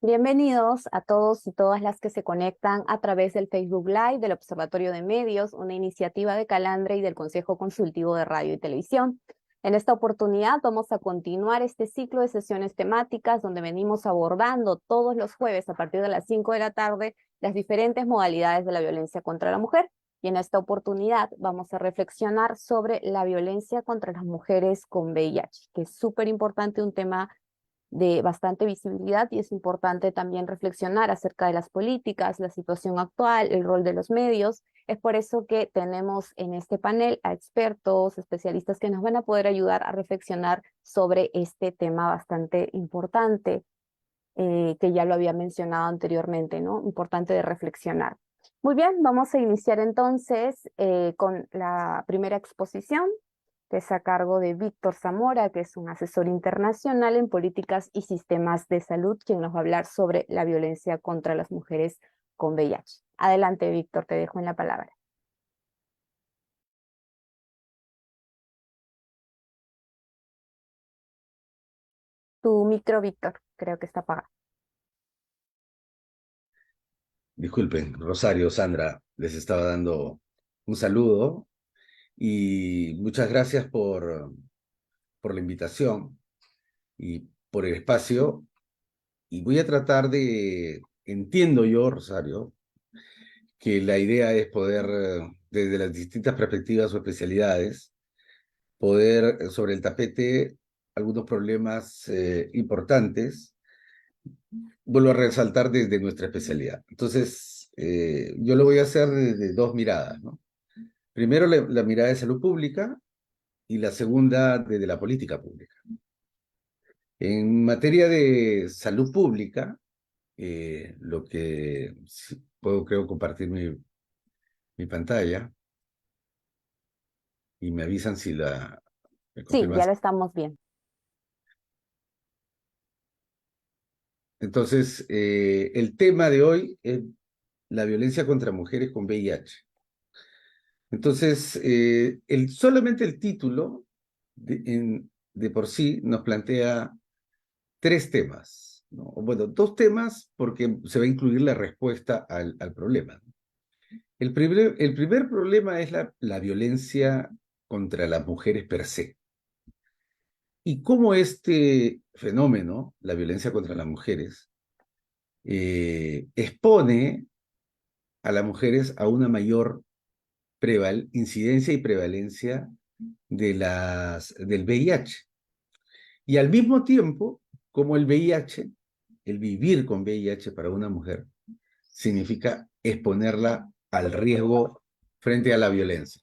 Bienvenidos a todos y todas las que se conectan a través del Facebook Live del Observatorio de Medios, una iniciativa de Calandre y del Consejo Consultivo de Radio y Televisión. En esta oportunidad vamos a continuar este ciclo de sesiones temáticas donde venimos abordando todos los jueves a partir de las 5 de la tarde las diferentes modalidades de la violencia contra la mujer. Y en esta oportunidad vamos a reflexionar sobre la violencia contra las mujeres con VIH, que es súper importante, un tema de bastante visibilidad, y es importante también reflexionar acerca de las políticas, la situación actual, el rol de los medios. Es por eso que tenemos en este panel a expertos, especialistas que nos van a poder ayudar a reflexionar sobre este tema bastante importante, que ya lo había mencionado anteriormente, ¿no? Importante de reflexionar. Muy bien, vamos a iniciar entonces con la primera exposición, que es a cargo de Víctor Zamora, que es un asesor internacional en políticas y sistemas de salud, quien nos va a hablar sobre la violencia contra las mujeres con VIH. Adelante, Víctor, te dejo en la palabra. Tu micro, Víctor, creo que está apagado. Disculpen, Rosario, Sandra, les estaba dando un saludo y muchas gracias por la invitación y por el espacio. Y voy a tratar entiendo yo, Rosario, que la idea es poder, desde las distintas perspectivas o especialidades, poder sobre el tapete algunos problemas importantes. Vuelvo a resaltar desde nuestra especialidad. Entonces, yo lo voy a hacer desde dos miradas, ¿no? Primero, la mirada de salud pública y la segunda desde la política pública. En materia de salud pública, lo que puedo, creo, compartir mi pantalla y me avisan si me Sí, confirman. ya lo estamos bien. Entonces, el tema de hoy es la violencia contra mujeres con VIH. Entonces, solamente el título de por sí nos plantea tres temas, ¿no? Bueno, dos temas porque se va a incluir la respuesta al problema. El primer problema es la violencia contra las mujeres per se. Y cómo este fenómeno, la violencia contra las mujeres, expone a las mujeres a una mayor incidencia y prevalencia del VIH. Y al mismo tiempo, como el VIH, el vivir con VIH para una mujer, significa exponerla al riesgo frente a la violencia.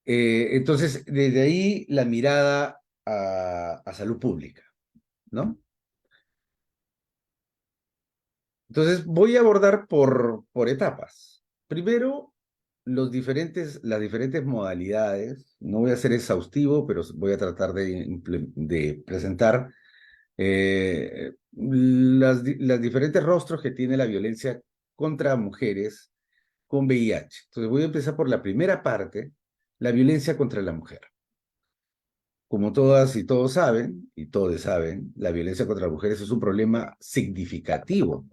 Entonces, desde ahí la mirada a salud pública, ¿no? Entonces, voy a abordar por etapas. Primero, las diferentes modalidades. No voy a ser exhaustivo, pero voy a tratar de presentar los diferentes rostros que tiene la violencia contra mujeres con VIH. Entonces voy a empezar por la primera parte, la violencia contra la mujer. Como todas y todos saben, y todos saben, la violencia contra las mujeres es un problema significativo,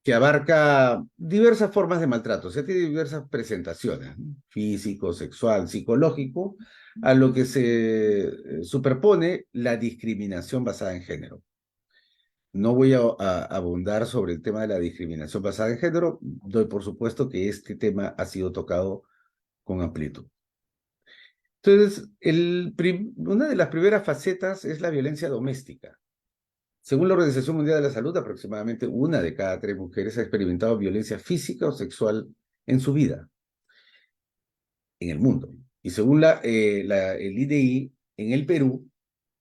que abarca diversas formas de maltrato, o sea, tiene diversas presentaciones, ¿no? Físico, sexual, psicológico, a lo que se superpone la discriminación basada en género. No voy a abundar sobre el tema de la discriminación basada en género, doy por supuesto que este tema ha sido tocado con amplitud. Entonces, una de las primeras facetas es la violencia doméstica. Según la Organización Mundial de la Salud, aproximadamente 1 de cada 3 mujeres ha experimentado violencia física o sexual en su vida, en el mundo. Y según el IDI, en el Perú,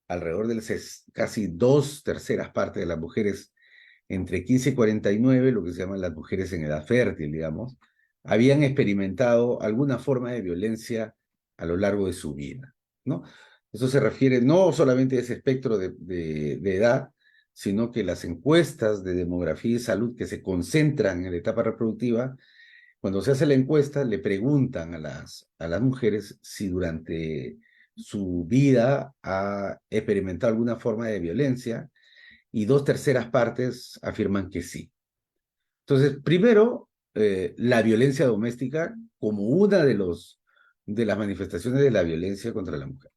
alrededor de casi 2/3 partes de las mujeres entre 15 y 49, lo que se llaman las mujeres en edad fértil, digamos, habían experimentado alguna forma de violencia a lo largo de su vida, ¿no? Eso se refiere no solamente a ese espectro de edad, sino que las encuestas de demografía y salud que se concentran en la etapa reproductiva, cuando se hace la encuesta, le preguntan a las mujeres si durante su vida ha experimentado alguna forma de violencia y 2/3 afirman que sí. Entonces, primero, la violencia doméstica como una de las manifestaciones de la violencia contra la mujer.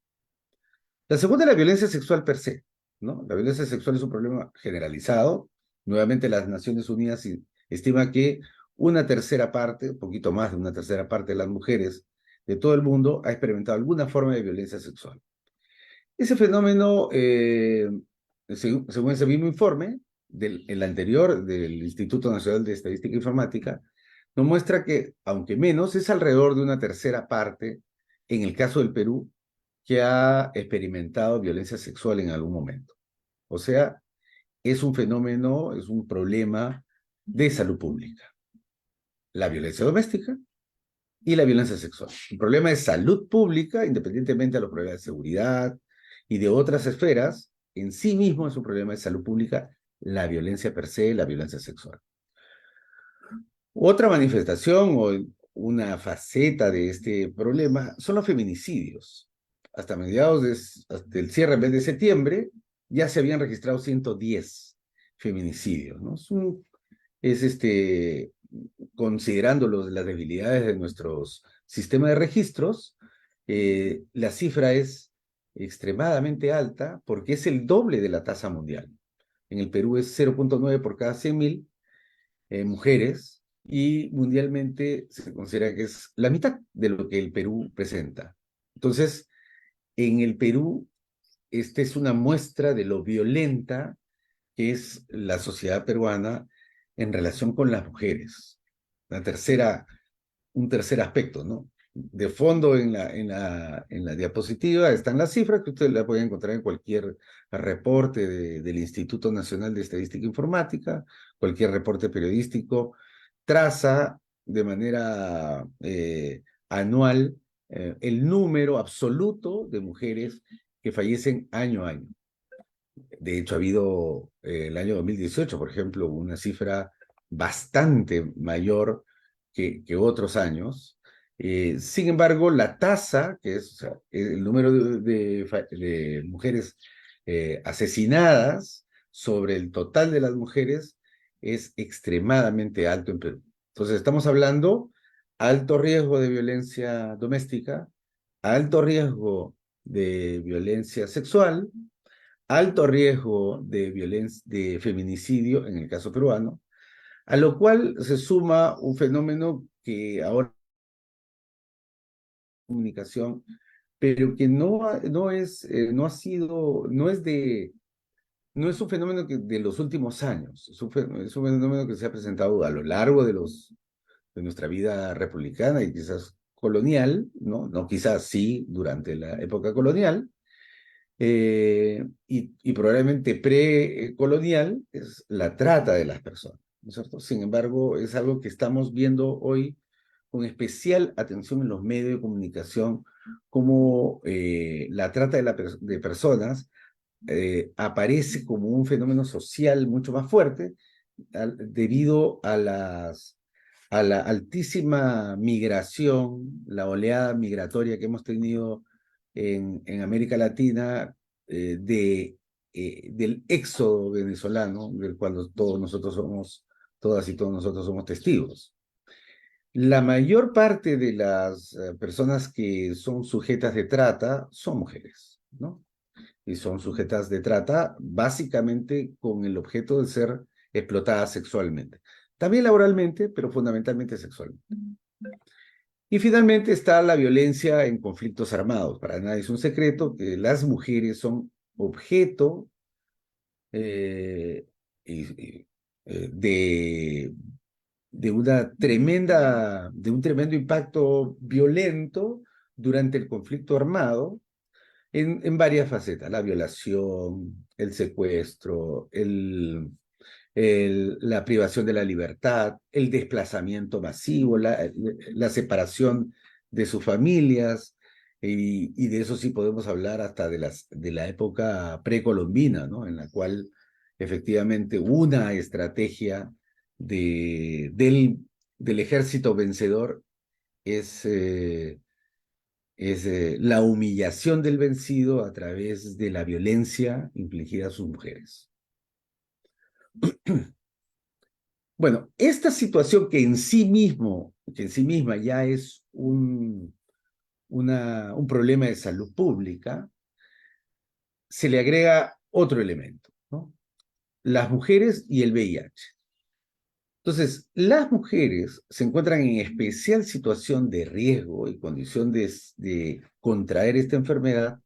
La segunda es la violencia sexual per se, ¿no? La violencia sexual es un problema generalizado. Nuevamente, las Naciones Unidas estima que 1/3 parte, un poquito más de 1/3 parte de las mujeres de todo el mundo ha experimentado alguna forma de violencia sexual. Ese fenómeno, según ese mismo informe, el anterior del Instituto Nacional de Estadística e Informática, nos muestra que, aunque menos, es alrededor de 1/3 parte, en el caso del Perú, que ha experimentado violencia sexual en algún momento. O sea, es un fenómeno, es un problema de salud pública. La violencia doméstica y la violencia sexual. Un problema de salud pública, independientemente de los problemas de seguridad y de otras esferas, en sí mismo es un problema de salud pública, la violencia per se, la violencia sexual. Otra manifestación o una faceta de este problema son los feminicidios. Hasta hasta el cierre del mes de septiembre, ya se habían registrado 110 feminicidios, ¿no? Es considerando las debilidades de nuestros sistemas de registros, la cifra es extremadamente alta porque es el doble de la tasa mundial. En el Perú es 0,9 por cada 100.000 mujeres y mundialmente se considera que es la mitad de lo que el Perú presenta. Entonces, en el Perú, esta es una muestra de lo violenta que es la sociedad peruana en relación con las mujeres. Un tercer aspecto, ¿no? De fondo en la diapositiva están las cifras que ustedes las pueden encontrar en cualquier reporte del Instituto Nacional de Estadística e Informática, cualquier reporte periodístico, traza de manera anual el número absoluto de mujeres que fallecen año a año. De hecho, ha habido el año 2018, por ejemplo, una cifra bastante mayor que otros años. Sin embargo, la tasa, que es, o sea, el número de mujeres asesinadas sobre el total de las mujeres, es extremadamente alto en Perú. Entonces, estamos hablando alto riesgo de violencia doméstica, alto riesgo de violencia sexual, alto riesgo de violencia, de feminicidio en el caso peruano, a lo cual se suma un fenómeno que ahora comunicación, pero que no ha sido, no es un fenómeno de los últimos años, es un fenómeno que se ha presentado a lo largo de nuestra vida republicana y quizás colonial, ¿no? No quizás sí durante la época colonial, y probablemente precolonial, es la trata de las personas, ¿no es cierto? Sin embargo, es algo que estamos viendo hoy con especial atención en los medios de comunicación, como la trata de personas aparece como un fenómeno social mucho más fuerte debido a la altísima migración, la oleada migratoria que hemos tenido en América Latina, del éxodo venezolano, del cual todas y todos nosotros somos testigos. La mayor parte de las personas que son sujetas de trata son mujeres, ¿no? Y son sujetas de trata básicamente con el objeto de ser explotadas sexualmente. También laboralmente, pero fundamentalmente sexualmente. Y finalmente está la violencia en conflictos armados. Para nadie es un secreto que las mujeres son objeto eh, de, de un tremendo impacto violento durante el conflicto armado en varias facetas: la violación, el secuestro, la privación de la libertad, el desplazamiento masivo, la separación de sus familias, y de eso sí podemos hablar hasta de la época precolombina, ¿no? En la cual efectivamente una estrategia del ejército vencedor es es la humillación del vencido a través de la violencia infligida a sus mujeres. Bueno, esta situación que en sí misma ya es un problema de salud pública, se le agrega otro elemento, ¿no? Las mujeres y el VIH. Entonces, las mujeres se encuentran en especial situación de riesgo y condición de contraer esta enfermedad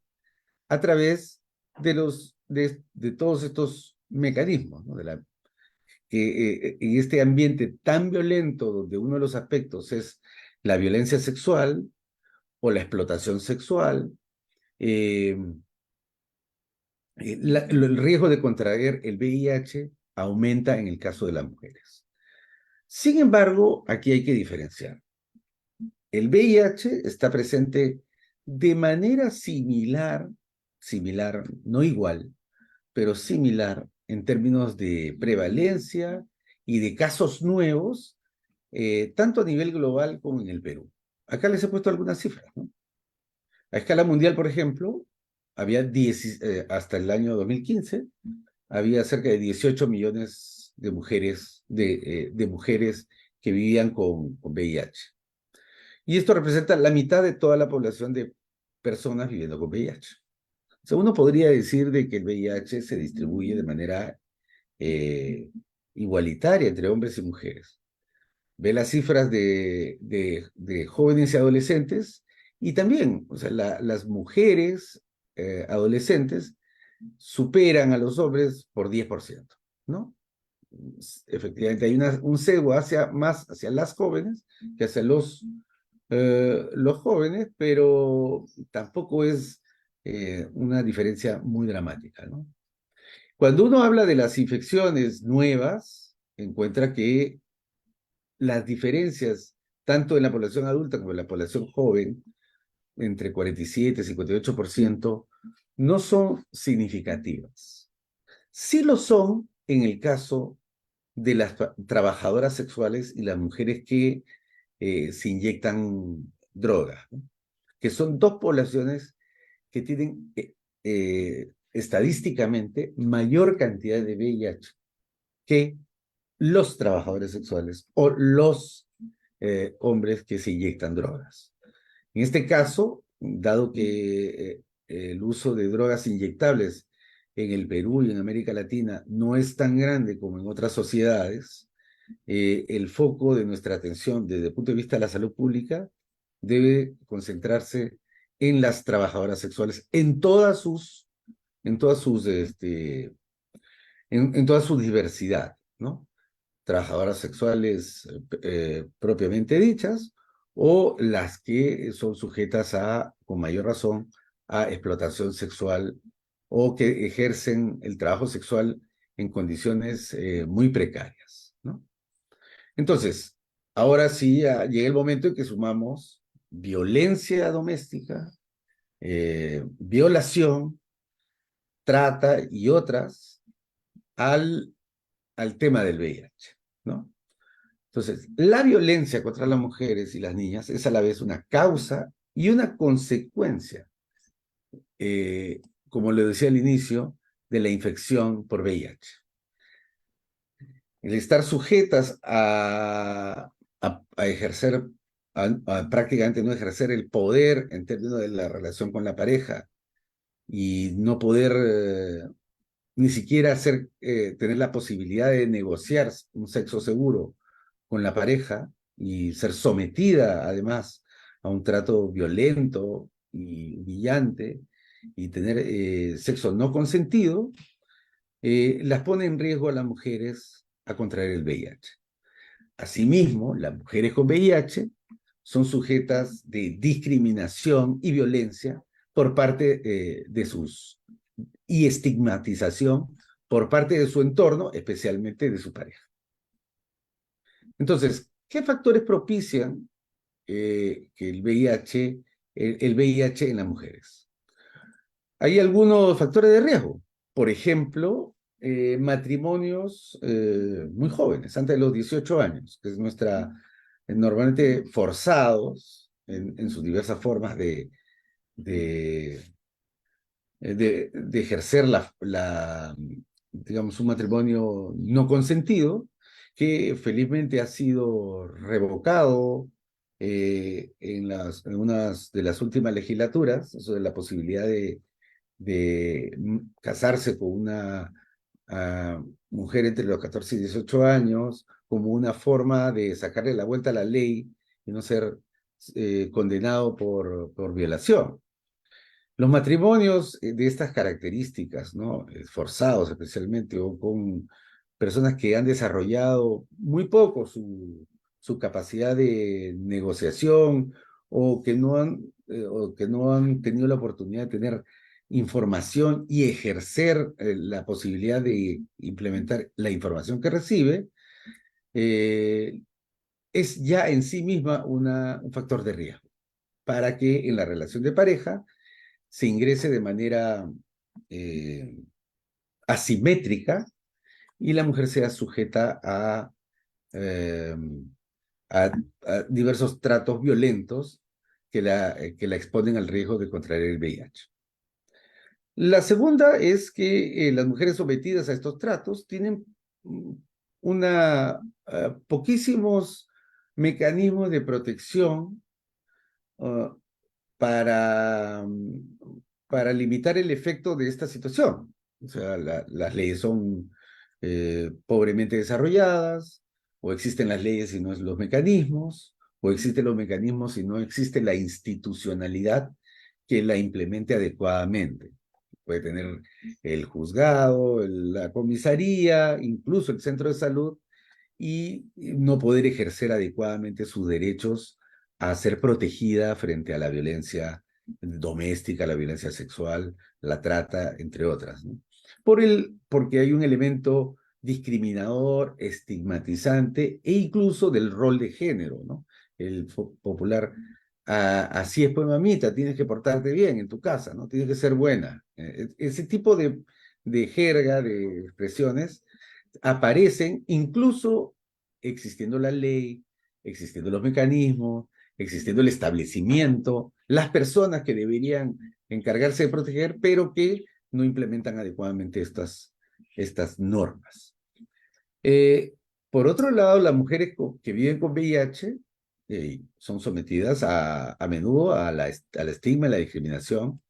a través de todos estos mecanismos, ¿no? Que en este ambiente tan violento, donde uno de los aspectos es la violencia sexual o la explotación sexual, eh, el riesgo de contraer el VIH aumenta en el caso de las mujeres. Sin embargo, aquí hay que diferenciar. El VIH está presente de manera similar, no igual, pero similar en términos de prevalencia y de casos nuevos, tanto a nivel global como en el Perú. Acá les he puesto algunas cifras, ¿no? A escala mundial, por ejemplo, hasta el año 2015, había cerca de 18 millones de mujeres, de mujeres que vivían con VIH. Y esto representa la mitad de toda la población de personas viviendo con VIH. O sea, uno podría decir de que el VIH se distribuye de manera igualitaria entre hombres y mujeres. Ve las cifras de jóvenes y adolescentes y también, o sea, las mujeres adolescentes superan a los hombres por 10%, ¿no? Efectivamente, hay un sesgo más hacia las jóvenes que hacia los jóvenes, pero tampoco es una diferencia muy dramática, ¿no? Cuando uno habla de las infecciones nuevas, encuentra que las diferencias, tanto en la población adulta como en la población joven, entre 47 y 58%, no son significativas. Sí lo son en el caso de las trabajadoras sexuales y las mujeres que se inyectan drogas, ¿no? Que son dos poblaciones que tienen estadísticamente mayor cantidad de VIH que los trabajadores sexuales o los hombres que se inyectan drogas. En este caso, dado que el uso de drogas inyectables en el Perú y en América Latina no es tan grande como en otras sociedades, el foco de nuestra atención desde el punto de vista de la salud pública debe concentrarse en las trabajadoras sexuales, en toda su diversidad, ¿no? Trabajadoras sexuales propiamente dichas, o las que son sujetas con mayor razón, a explotación sexual o que ejercen el trabajo sexual en condiciones muy precarias, ¿no? Entonces, ahora sí llega el momento en que sumamos violencia doméstica, violación, trata y otras al tema del VIH, ¿no? Entonces, la violencia contra las mujeres y las niñas es a la vez una causa y una consecuencia, como le decía al inicio, de la infección por VIH. El estar sujetas a ejercer, a prácticamente no ejercer el poder en términos de la relación con la pareja y no poder ni siquiera tener la posibilidad de negociar un sexo seguro con la pareja y ser sometida además a un trato violento y humillante y tener sexo no consentido, las pone en riesgo a las mujeres a contraer el VIH. Asimismo, las mujeres con VIH son sujetas de discriminación y violencia por parte y estigmatización por parte de su entorno, especialmente de su pareja. Entonces, ¿qué factores propician que el VIH en las mujeres? Hay algunos factores de riesgo. Por ejemplo, matrimonios muy jóvenes, antes de los 18 años, que es normalmente forzados, en sus diversas formas de, de ejercer digamos, un matrimonio no consentido, que felizmente ha sido revocado en unas de las últimas legislaturas, eso de la posibilidad de casarse con una mujer entre los 14 y 18 años, como una forma de sacarle la vuelta a la ley y no ser condenado por violación. Los matrimonios de estas características, ¿no? Forzados especialmente, o con personas que han desarrollado muy poco su capacidad de negociación, o que no han tenido la oportunidad de tener información y ejercer la posibilidad de implementar la información que recibe, eh, es ya en sí misma un factor de riesgo para que en la relación de pareja se ingrese de manera eh, asimétrica y la mujer sea sujeta eh, a diversos tratos violentos que la exponen al riesgo de contraer el VIH. La segunda es que las mujeres sometidas a estos tratos tienen mm, poquísimos mecanismos de protección uh, para, para limitar el efecto de esta situación. O sea, las leyes son pobremente desarrolladas, o existen las leyes y no los mecanismos, o existen los mecanismos y no existe la institucionalidad que la implemente adecuadamente. Puede tener el juzgado, la comisaría, incluso el centro de salud, y no poder ejercer adecuadamente sus derechos a ser protegida frente a la violencia doméstica, la violencia sexual, la trata, entre otras, ¿no? Porque hay un elemento discriminador, estigmatizante e incluso del rol de género, ¿no? El popular, así es pues mamita, tienes que portarte bien en tu casa, ¿no? Tienes que ser buena. Ese tipo de jerga, de expresiones, aparecen incluso existiendo la ley, existiendo los mecanismos, existiendo el establecimiento, las personas que deberían encargarse de proteger, pero que no implementan adecuadamente estas normas. Por otro lado, las mujeres que viven con VIH son sometidas a menudo al estigma y la discriminación,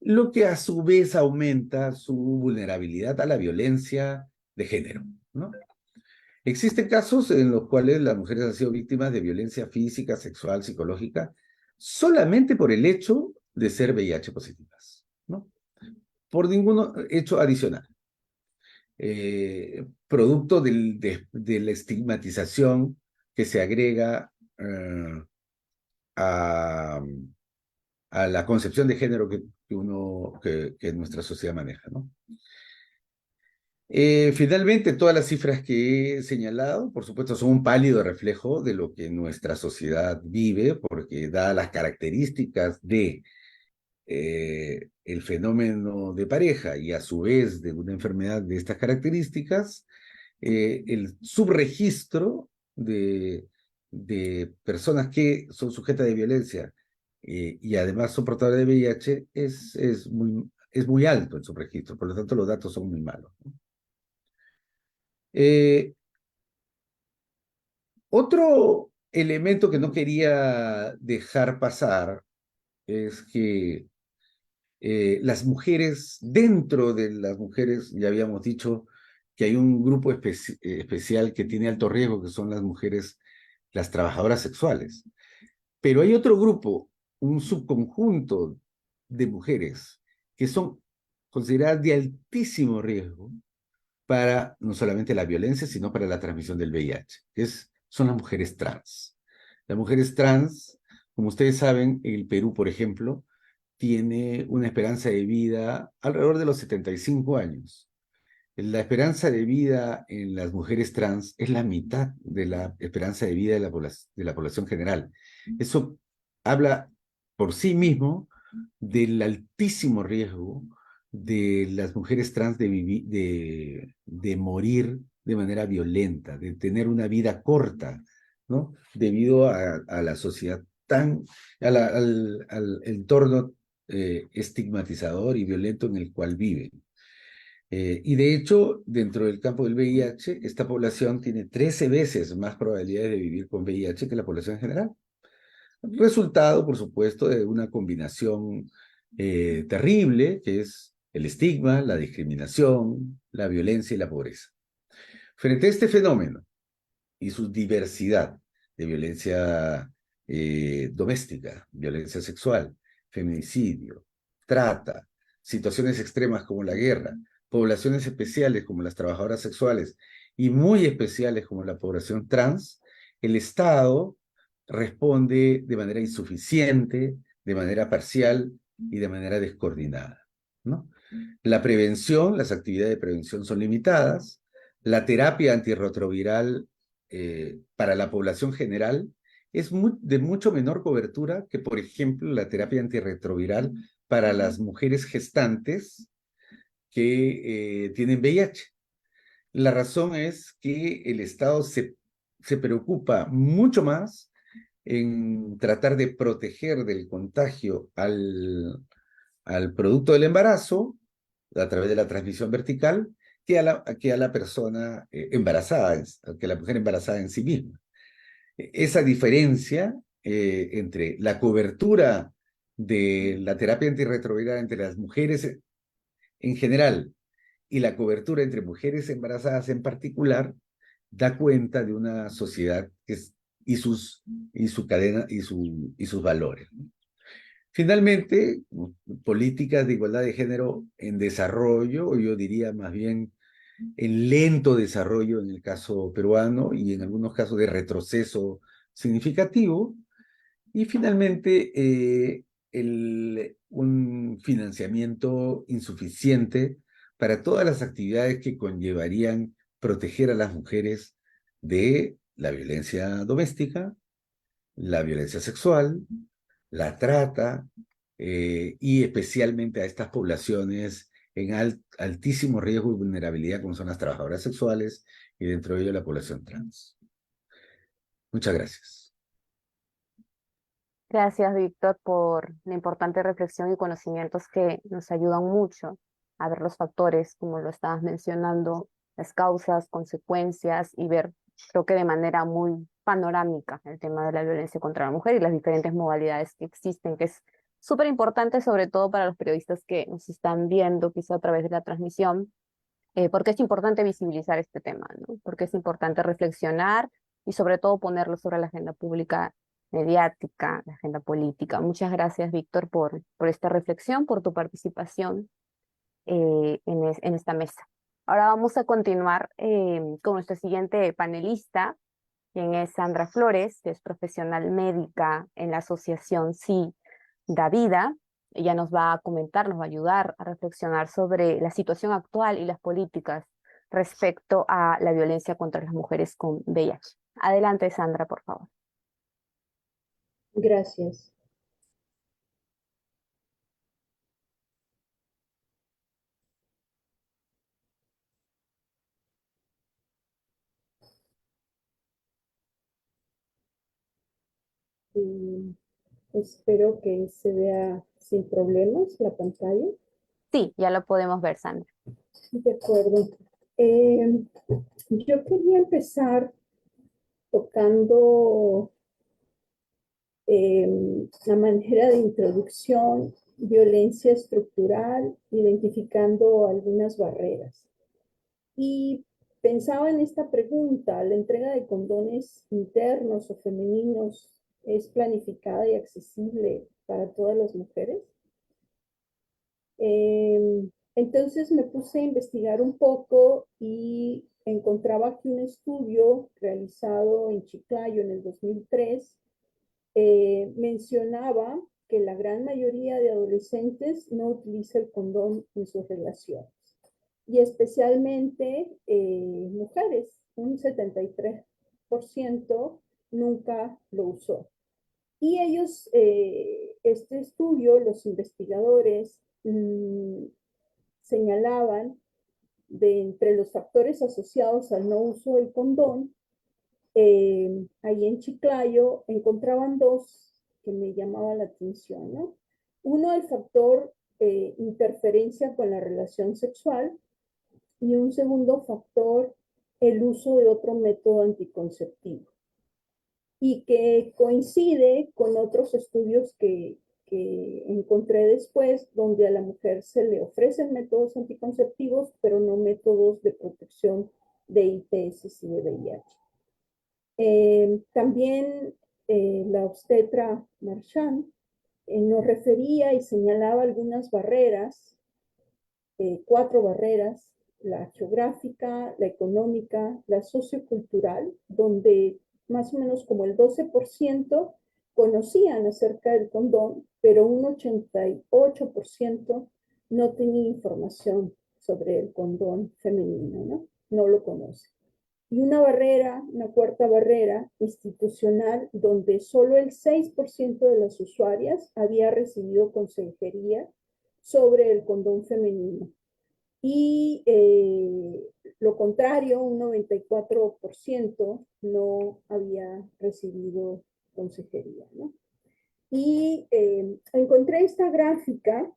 lo que a su vez aumenta su vulnerabilidad a la violencia de género, ¿no? Existen casos en los cuales las mujeres han sido víctimas de violencia física, sexual, psicológica, solamente por el hecho de ser VIH positivas, ¿no? Por ningún hecho adicional. Producto de la estigmatización que se agrega a, a la concepción de género que nuestra sociedad maneja, ¿no? Finalmente, todas las cifras que he señalado, por supuesto, son un pálido reflejo de lo que nuestra sociedad vive, porque dadas las características de el fenómeno de pareja y a su vez de una enfermedad de estas características, el subregistro de personas que son sujetas de violencia y además son portadoras de VIH es muy alto el subregistro, por lo tanto los datos son muy malos, ¿no? Otro elemento que no quería dejar pasar es que las mujeres, dentro de las mujeres, ya habíamos dicho que hay un grupo especial que tiene alto riesgo, que son las mujeres, las trabajadoras sexuales. Pero hay otro grupo, un subconjunto de mujeres que son consideradas de altísimo riesgo para no solamente la violencia, sino para la transmisión del VIH, son las mujeres trans. Las mujeres trans, como ustedes saben, el Perú, por ejemplo, tiene una esperanza de vida alrededor de los 75 años. La esperanza de vida en las mujeres trans es la mitad de la esperanza de vida de la población general. Eso habla por sí mismo del altísimo riesgo de las mujeres trans de morir de manera violenta, de tener una vida corta, ¿no? Debido a la sociedad tan, al entorno estigmatizador y violento en el cual viven. Y de hecho, dentro del campo del VIH, esta población tiene 13 veces más probabilidades de vivir con VIH que la población en general. Resultado, por supuesto, de una combinación terrible, que es el estigma, la discriminación, la violencia y la pobreza. Frente a este fenómeno y su diversidad de violencia doméstica, violencia sexual, feminicidio, trata, situaciones extremas como la guerra, poblaciones especiales como las trabajadoras sexuales y muy especiales como la población trans, el Estado responde de manera insuficiente, de manera parcial y de manera descoordinada, ¿no? La prevención, las actividades de prevención son limitadas, la terapia antirretroviral para la población general es de mucho menor cobertura que, por ejemplo, la terapia antirretroviral para las mujeres gestantes que tienen VIH. La razón es que el Estado se preocupa mucho más en tratar de proteger del contagio al producto del embarazo a través de la transmisión vertical que a la persona embarazada, que a la mujer embarazada en sí misma. Esa diferencia entre la cobertura de la terapia antirretroviral entre las mujeres en general y la cobertura entre mujeres embarazadas en particular da cuenta de una sociedad y su cadena y sus valores, ¿no? Finalmente, políticas de igualdad de género en desarrollo, o yo diría más bien en lento desarrollo en el caso peruano y en algunos casos de retroceso significativo. Y finalmente, un financiamiento insuficiente para todas las actividades que conllevarían proteger a las mujeres de la violencia doméstica, la violencia sexual, la trata y especialmente a estas poblaciones en altísimo riesgo y vulnerabilidad como son las trabajadoras sexuales y dentro de ello la población trans. Muchas gracias. Gracias, Víctor, por la importante reflexión y conocimientos que nos ayudan mucho a ver los factores, como lo estabas mencionando, las causas, consecuencias y ver, creo que de manera muy panorámica, el tema de la violencia contra la mujer y las diferentes modalidades que existen, que es súper importante, sobre todo para los periodistas que nos están viendo, quizá a través de la transmisión, porque es importante visibilizar este tema, ¿no? Porque es importante reflexionar y sobre todo ponerlo sobre la agenda pública mediática, la agenda política. Muchas gracias, Víctor, por esta reflexión, por tu participación en esta mesa. Ahora vamos a continuar con nuestra siguiente panelista, quien es Sandra Flores, que es profesional médica en la asociación Sí Da Vida. Ella nos va a comentar, nos va a ayudar a reflexionar sobre la situación actual y las políticas respecto a la violencia contra las mujeres con VIH. Adelante, Sandra, por favor. Gracias. Espero que se vea sin problemas la pantalla. Sí, ya lo podemos ver, Sandra. De acuerdo. Eh, yo quería empezar tocando la manera de introducción, violencia estructural, identificando algunas barreras. Y pensaba en esta pregunta: ¿la entrega de condones internos o femeninos es planificada y accesible para todas las mujeres? Entonces me puse a investigar un poco y encontraba aquí un estudio realizado en Chiclayo en el 2003. Mencionaba que la gran mayoría de adolescentes no utiliza el condón en sus relaciones, y especialmente mujeres, un 73% nunca lo usó. Y ellos, este estudio, los investigadores señalaban de entre los factores asociados al no uso del condón, ahí en Chiclayo encontraban dos que me llamaba la atención, ¿no? Uno, el factor interferencia con la relación sexual, y un segundo factor, el uso de otro método anticonceptivo, y que coincide con otros estudios que encontré después, donde a la mujer se le ofrecen métodos anticonceptivos, pero no métodos de protección de ITS y de VIH. También la obstetra Marchand nos refería y señalaba algunas barreras, 4 barreras: la geográfica, la económica, la sociocultural, donde más o menos como el 12% conocían acerca del condón, pero un 88% no tenía información sobre el condón femenino, ¿no? No lo conoce. Y una barrera, una cuarta barrera institucional, donde solo el 6% de las usuarias había recibido consejería sobre el condón femenino. Y lo contrario, un 94% no había recibido consejería, ¿no? Y encontré esta gráfica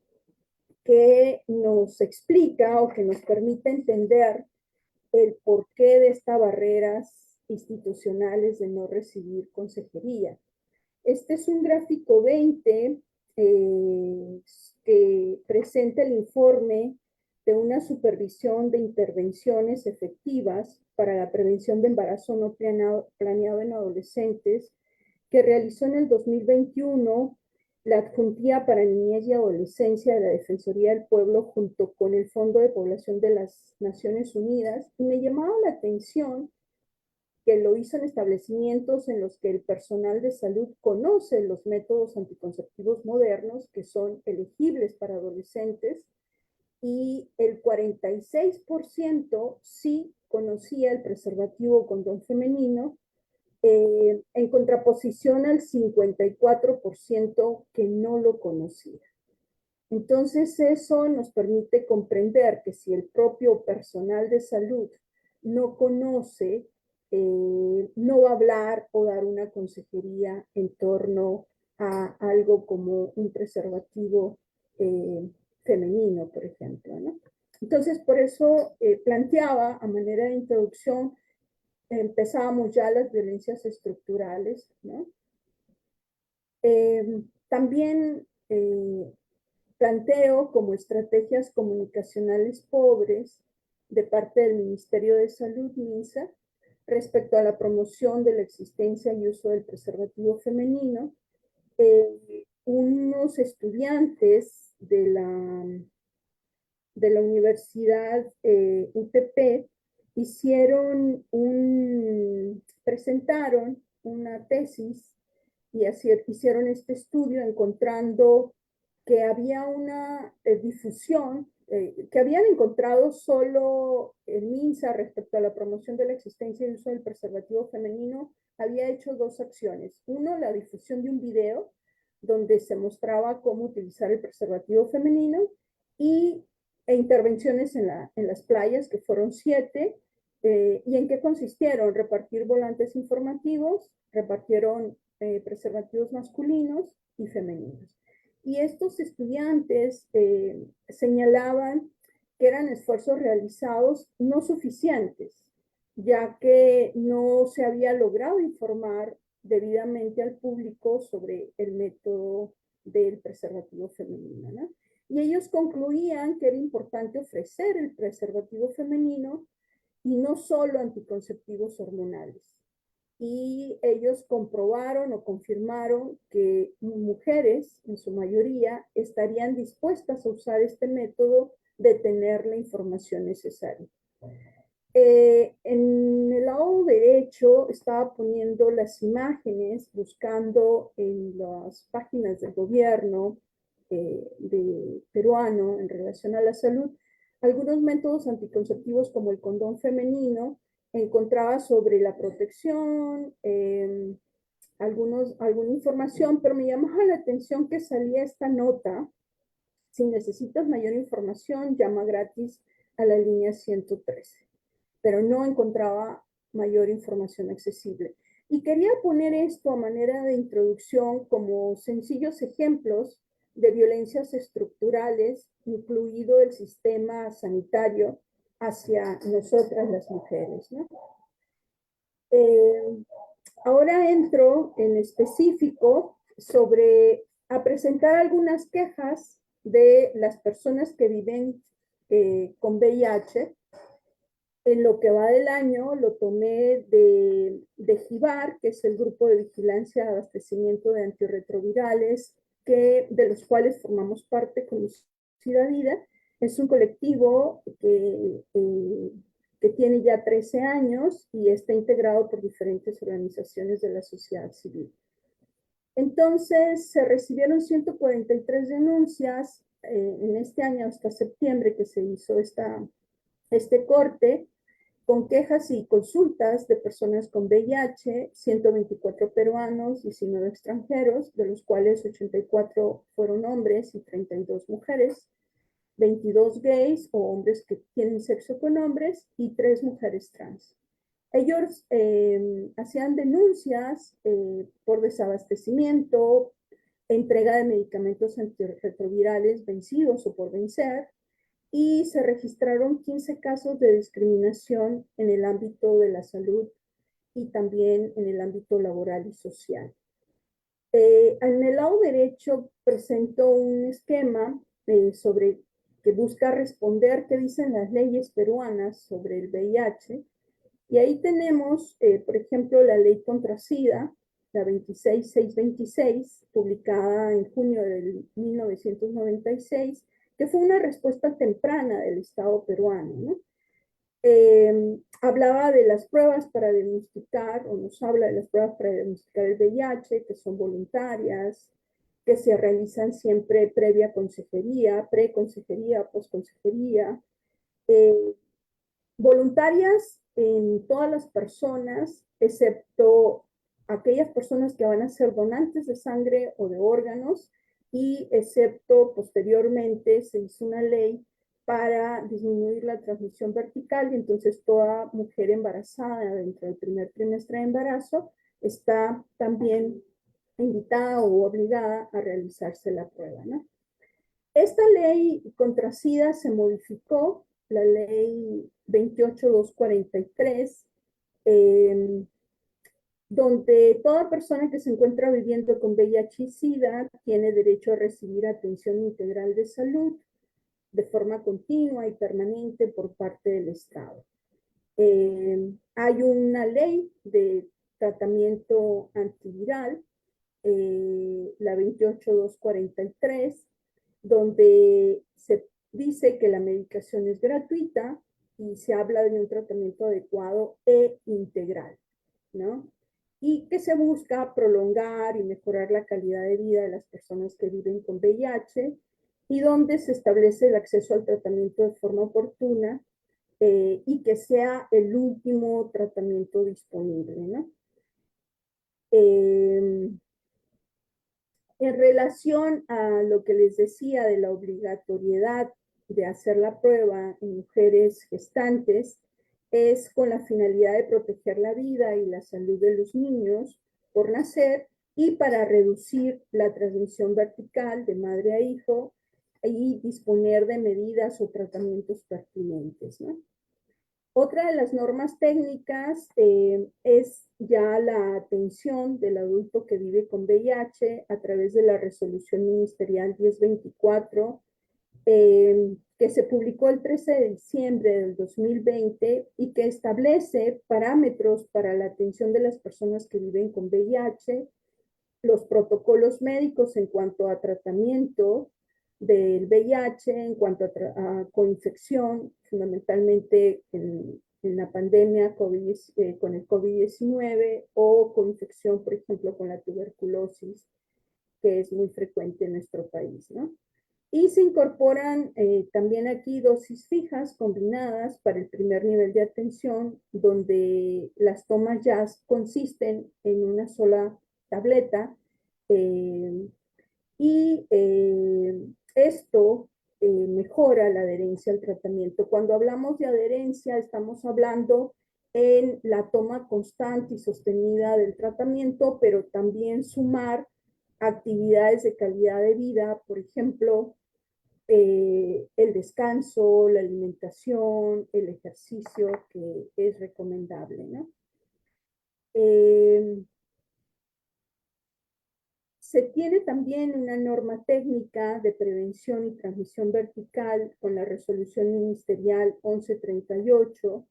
que nos explica o que nos permite entender el porqué de estas barreras institucionales de no recibir consejería. Este es un gráfico 20 que presenta el informe de una supervisión de intervenciones efectivas para la prevención de embarazo no planeado en adolescentes, que realizó en el 2021 la Adjuntía para Niñez y Adolescencia de la Defensoría del Pueblo junto con el Fondo de Población de las Naciones Unidas. Y me llamaba la atención que lo hizo en establecimientos en los que el personal de salud conoce los métodos anticonceptivos modernos que son elegibles para adolescentes, y el 46% sí conocía el preservativo o condón femenino, en contraposición al 54% que no lo conocía. Entonces eso nos permite comprender que si el propio personal de salud no conoce, no va a hablar o dar una consejería en torno a algo como un preservativo femenino, por ejemplo, ¿no? Entonces, por eso planteaba a manera de introducción, empezábamos ya las violencias estructurales, ¿no? También planteo como estrategias comunicacionales pobres de parte del Ministerio de Salud, MINSA, respecto a la promoción de la existencia y uso del preservativo femenino. Unos estudiantes de la Universidad UTP presentaron una tesis y hicieron este estudio encontrando que había una difusión, que habían encontrado solo el MINSA respecto a la promoción de la existencia y uso del preservativo femenino, había hecho 2 acciones. Uno, la difusión de un video donde se mostraba cómo utilizar el preservativo femenino, y intervenciones en las playas, que fueron 7, y en qué consistieron: repartir volantes informativos, repartieron preservativos masculinos y femeninos. Y estos estudiantes señalaban que eran esfuerzos realizados no suficientes, ya que no se había logrado informar debidamente al público sobre el método del preservativo femenino, ¿no? Y ellos concluían que era importante ofrecer el preservativo femenino y no solo anticonceptivos hormonales. Y ellos comprobaron o confirmaron que mujeres, en su mayoría, estarían dispuestas a usar este método de tener la información necesaria. En el lado derecho estaba poniendo las imágenes, buscando en las páginas del gobierno peruano en relación a la salud, algunos métodos anticonceptivos como el condón femenino. Encontraba sobre la protección, alguna información, pero me llamaba la atención que salía esta nota: si necesitas mayor información, llama gratis a la línea 113, pero no encontraba mayor información accesible. Y quería poner esto a manera de introducción como sencillos ejemplos de violencias estructurales, incluido el sistema sanitario hacia nosotras las mujeres, ¿no? Ahora entro en específico sobre a presentar algunas quejas de las personas que viven con VIH. En lo que va del año lo tomé de GIVAR, que es el Grupo de Vigilancia y Abastecimiento de Antirretrovirales, de los cuales formamos parte Conocida Vida. Es un colectivo que tiene ya 13 años y está integrado por diferentes organizaciones de la sociedad civil. Entonces, se recibieron 143 denuncias en este año hasta septiembre que se hizo este corte, con quejas y consultas de personas con VIH, 124 peruanos, 19 extranjeros, de los cuales 84 fueron hombres y 32 mujeres, 22 gays o hombres que tienen sexo con hombres y 3 mujeres trans. Ellos hacían denuncias por desabastecimiento, entrega de medicamentos antirretrovirales vencidos o por vencer, y se registraron 15 casos de discriminación en el ámbito de la salud y también en el ámbito laboral y social. En el lado derecho presento un esquema sobre que busca responder qué dicen las leyes peruanas sobre el VIH. Y ahí tenemos, por ejemplo, la ley contra SIDA, la 26626, publicada en junio de 1996, que fue una respuesta temprana del Estado peruano, ¿no? Hablaba de las pruebas para diagnosticar, o nos habla de las pruebas para diagnosticar el VIH, que son voluntarias, que se realizan siempre previa consejería, preconsejería, posconsejería, voluntarias en todas las personas, excepto aquellas personas que van a ser donantes de sangre o de órganos, y excepto posteriormente se hizo una ley para disminuir la transmisión vertical, y entonces toda mujer embarazada dentro del primer trimestre de embarazo está también invitada o obligada a realizarse la prueba, ¿no? Esta ley contra SIDA se modificó, la ley 28243, donde toda persona que se encuentra viviendo con VIH y SIDA tiene derecho a recibir atención integral de salud de forma continua y permanente por parte del Estado. Hay una ley de tratamiento antiviral, la 28243, donde se dice que la medicación es gratuita y se habla de un tratamiento adecuado e integral, ¿no? Y que se busca prolongar y mejorar la calidad de vida de las personas que viven con VIH, y donde se establece el acceso al tratamiento de forma oportuna y que sea el último tratamiento disponible, ¿no? En relación a lo que les decía de la obligatoriedad de hacer la prueba en mujeres gestantes, es con la finalidad de proteger la vida y la salud de los niños por nacer y para reducir la transmisión vertical de madre a hijo y disponer de medidas o tratamientos pertinentes, ¿no? Otra de las normas técnicas es ya la atención del adulto que vive con VIH a través de la resolución ministerial 1024, que se publicó el 13 de diciembre del 2020 y que establece parámetros para la atención de las personas que viven con VIH, los protocolos médicos en cuanto a tratamiento del VIH, en cuanto a coinfección, fundamentalmente en la pandemia COVID, con el COVID-19, o coinfección, por ejemplo, con la tuberculosis, que es muy frecuente en nuestro país, ¿no? Y se incorporan también aquí dosis fijas combinadas para el primer nivel de atención, donde las tomas ya consisten en una sola tableta, y esto mejora la adherencia al tratamiento. Cuando hablamos de adherencia, estamos hablando en la toma constante y sostenida del tratamiento, pero también sumar actividades de calidad de vida, por ejemplo, el descanso, la alimentación, el ejercicio, que es recomendable, ¿no? Se tiene también una norma técnica de prevención y transmisión vertical con la resolución ministerial 1138,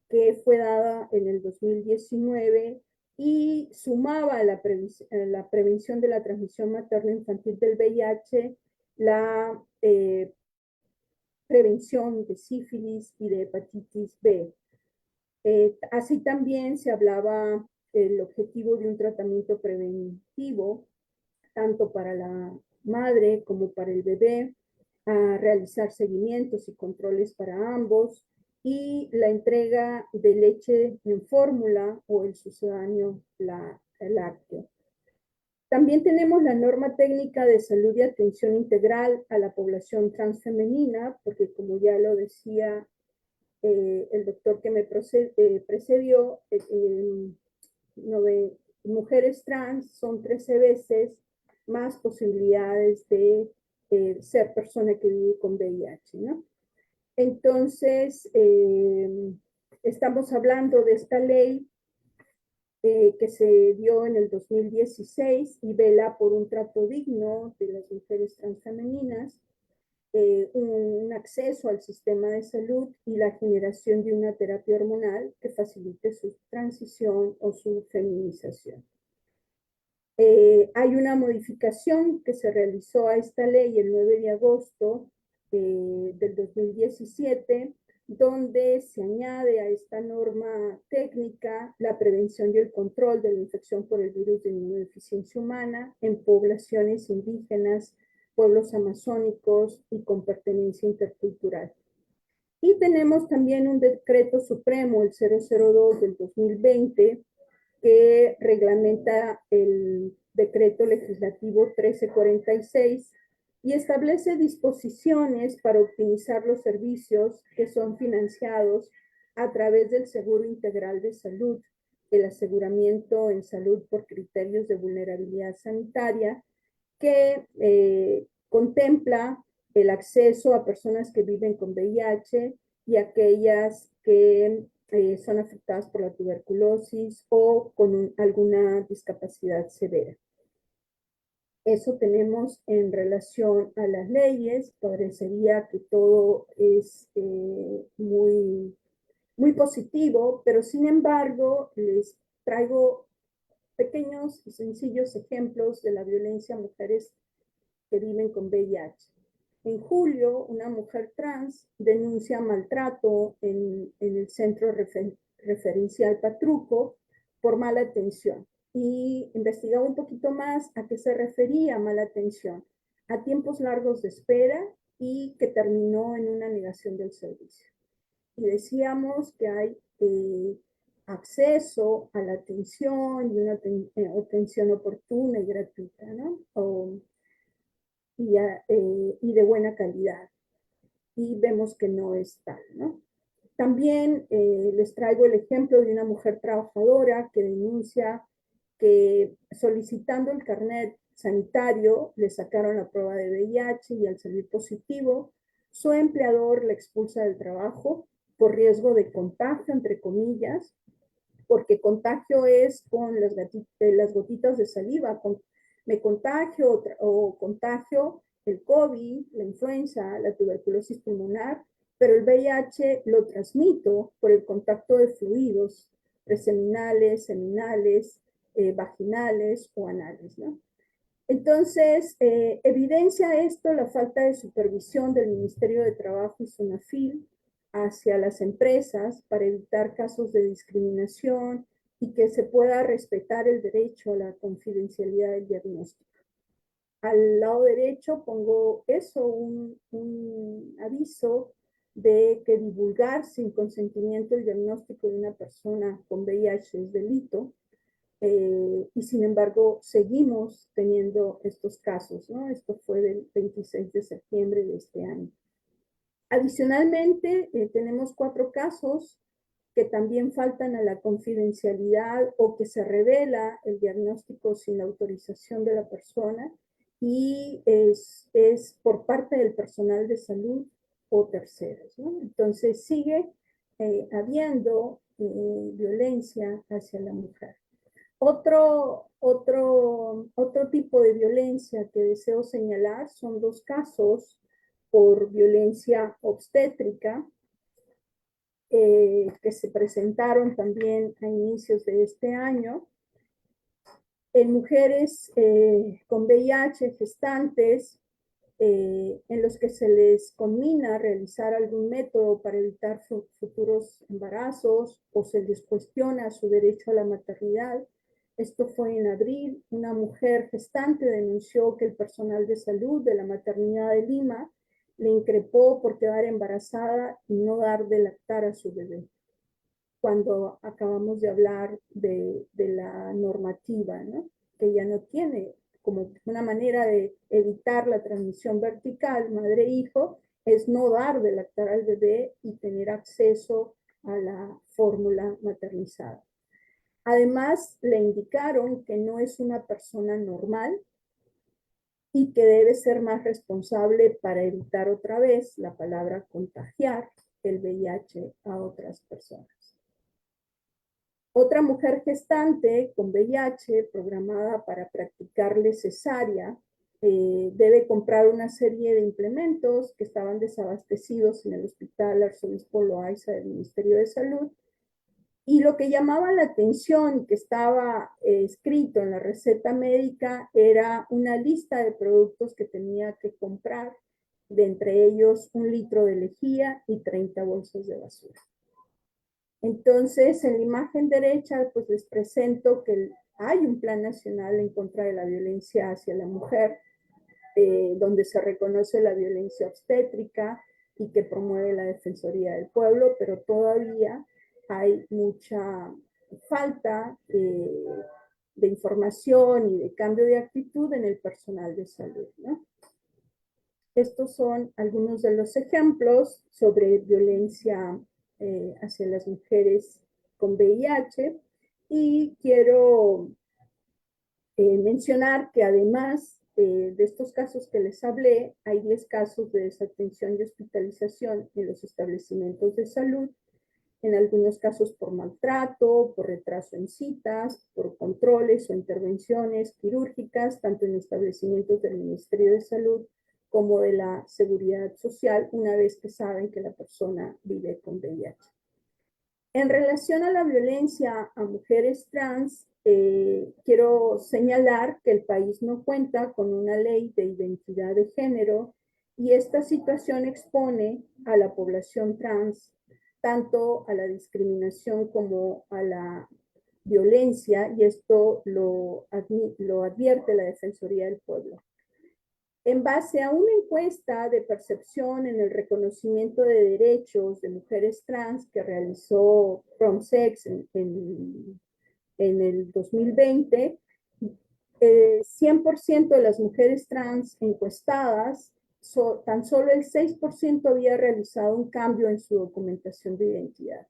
que fue dada en el 2019 y sumaba a la prevención de la transmisión materno-infantil del VIH la prevención de sífilis y de hepatitis B. Así también se hablaba del objetivo de un tratamiento preventivo, tanto para la madre como para el bebé, a realizar seguimientos y controles para ambos, y la entrega de leche en fórmula o el sucedáneo lácteo. También tenemos la norma técnica de salud y atención integral a la población transfemenina, porque como ya lo decía el doctor que me precedió, mujeres trans son 13 veces más posibilidades de ser persona que vive con VIH, ¿no? Entonces, estamos hablando de esta ley que se dio en el 2016 y vela por un trato digno de las mujeres transfemeninas, un acceso al sistema de salud y la generación de una terapia hormonal que facilite su transición o su feminización. Hay una modificación que se realizó a esta ley el 9 de agosto del 2017, donde se añade a esta norma técnica la prevención y el control de la infección por el virus de inmunodeficiencia humana en poblaciones indígenas, pueblos amazónicos y con pertenencia intercultural. Y tenemos también un decreto supremo, el 002 del 2020, que reglamenta el decreto legislativo 1346 y establece disposiciones para optimizar los servicios que son financiados a través del Seguro Integral de Salud, el aseguramiento en salud por criterios de vulnerabilidad sanitaria, que contempla el acceso a personas que viven con VIH y aquellas que son afectadas por la tuberculosis o con alguna discapacidad severa. Eso tenemos en relación a las leyes. Parecería que todo es muy positivo, pero sin embargo les traigo pequeños y sencillos ejemplos de la violencia a mujeres que viven con VIH. En julio, una mujer trans denuncia maltrato en el centro referencial Patruco por mala atención. Y investigaba un poquito más a qué se refería mala atención, a tiempos largos de espera y que terminó en una negación del servicio. Y decíamos que hay acceso a la atención y una atención oportuna y gratuita, ¿no? Y de buena calidad. Y vemos que no es tal, ¿no? También les traigo el ejemplo de una mujer trabajadora que denuncia que solicitando el carnet sanitario le sacaron la prueba de VIH y al salir positivo, su empleador la expulsa del trabajo por riesgo de contagio, entre comillas, porque contagio es con las gotitas de saliva, me contagio o contagio el COVID, la influenza, la tuberculosis pulmonar, pero el VIH lo transmito por el contacto de fluidos preseminales, seminales, vaginales o anales, ¿no? Entonces, evidencia esto la falta de supervisión del Ministerio de Trabajo y SUNAFIL hacia las empresas para evitar casos de discriminación y que se pueda respetar el derecho a la confidencialidad del diagnóstico. Al lado derecho pongo eso, un aviso de que divulgar sin consentimiento el diagnóstico de una persona con VIH es delito. Y sin embargo seguimos teniendo estos casos, ¿no? Esto fue del 26 de septiembre de este año. Adicionalmente, tenemos 4 casos que también faltan a la confidencialidad o que se revela el diagnóstico sin la autorización de la persona y es por parte del personal de salud o terceros, ¿no? Entonces sigue habiendo violencia hacia la mujer. Otro tipo de violencia que deseo señalar son dos casos por violencia obstétrica que se presentaron también a inicios de este año en mujeres con VIH gestantes en los que se les conmina a realizar algún método para evitar futuros embarazos o se les cuestiona su derecho a la maternidad. Esto fue en abril. Una mujer gestante denunció que el personal de salud de la maternidad de Lima le increpó por quedar embarazada y no dar de lactar a su bebé. Cuando acabamos de hablar de la normativa, ¿no? Que ya no tiene como una manera de evitar la transmisión vertical madre-hijo, es no dar de lactar al bebé y tener acceso a la fórmula maternizada. Además, le indicaron que no es una persona normal y que debe ser más responsable para evitar otra vez la palabra contagiar el VIH a otras personas. Otra mujer gestante con VIH programada para practicarle cesárea debe comprar una serie de implementos que estaban desabastecidos en el Hospital Arzobispo Loaiza del Ministerio de Salud. Y lo que llamaba la atención, que estaba escrito en la receta médica, era una lista de productos que tenía que comprar, de entre ellos 1 litro de lejía y 30 bolsas de basura. Entonces, en la imagen derecha, pues les presento que hay un plan nacional en contra de la violencia hacia la mujer, donde se reconoce la violencia obstétrica y que promueve la Defensoría del Pueblo, pero todavía hay mucha falta de información y de cambio de actitud en el personal de salud, ¿no? Estos son algunos de los ejemplos sobre violencia hacia las mujeres con VIH y quiero mencionar que además de estos casos que les hablé, hay 10 casos de desatención y hospitalización en los establecimientos de salud, en algunos casos por maltrato, por retraso en citas, por controles o intervenciones quirúrgicas, tanto en establecimientos del Ministerio de Salud como de la Seguridad Social, una vez que saben que la persona vive con VIH. En relación a la violencia a mujeres trans, quiero señalar que el país no cuenta con una ley de identidad de género y esta situación expone a la población trans tanto a la discriminación como a la violencia, y esto lo advierte la Defensoría del Pueblo. En base a una encuesta de percepción en el reconocimiento de derechos de mujeres trans que realizó PromSex en el 2020, 100% de las mujeres trans encuestadas, tan solo el 6% había realizado un cambio en su documentación de identidad.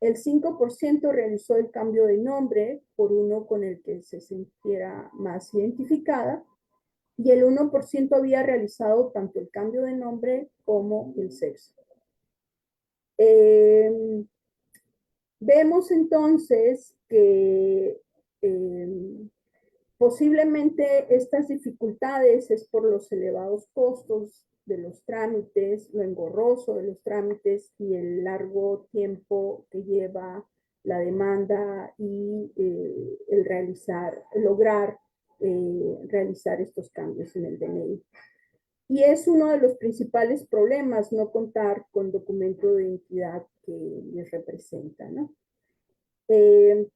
El 5% realizó el cambio de nombre por uno con el que se sintiera más identificada, y el 1% había realizado tanto el cambio de nombre como el sexo. Vemos entonces que posiblemente estas dificultades es por los elevados costos de los trámites, lo engorroso de los trámites y el largo tiempo que lleva la demanda y el lograr realizar estos cambios en el DNI. Y es uno de los principales problemas no contar con documento de identidad que les representa, ¿no?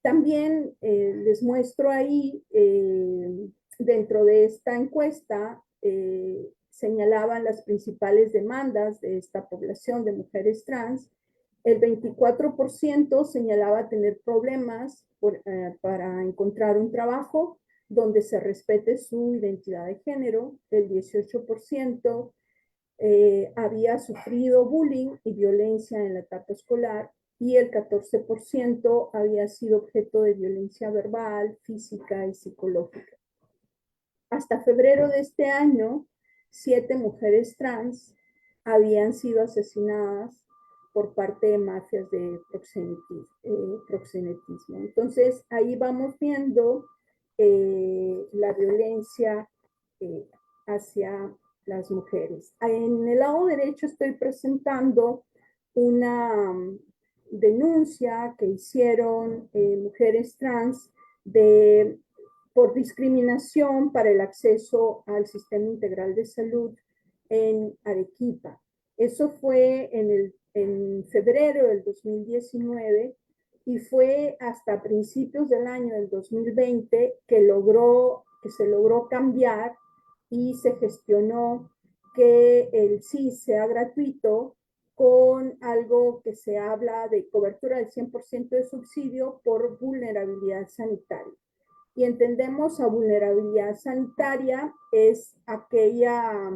También les muestro ahí, dentro de esta encuesta, señalaban las principales demandas de esta población de mujeres trans. El 24% señalaba tener problemas para encontrar un trabajo donde se respete su identidad de género. El 18% había sufrido bullying y violencia en la etapa escolar, y el 14% había sido objeto de violencia verbal, física y psicológica. Hasta febrero de este año, 7 mujeres trans habían sido asesinadas por parte de mafias de proxenetismo. Entonces, ahí vamos viendo la violencia hacia las mujeres. En el lado derecho estoy presentando una denuncia que hicieron mujeres trans por discriminación para el acceso al sistema integral de salud en Arequipa. Eso fue en febrero del 2019 y fue hasta principios del año del 2020 que se logró cambiar y se gestionó que el SIS sea gratuito con algo que se habla de cobertura del 100% de subsidio por vulnerabilidad sanitaria. Y entendemos a vulnerabilidad sanitaria es aquella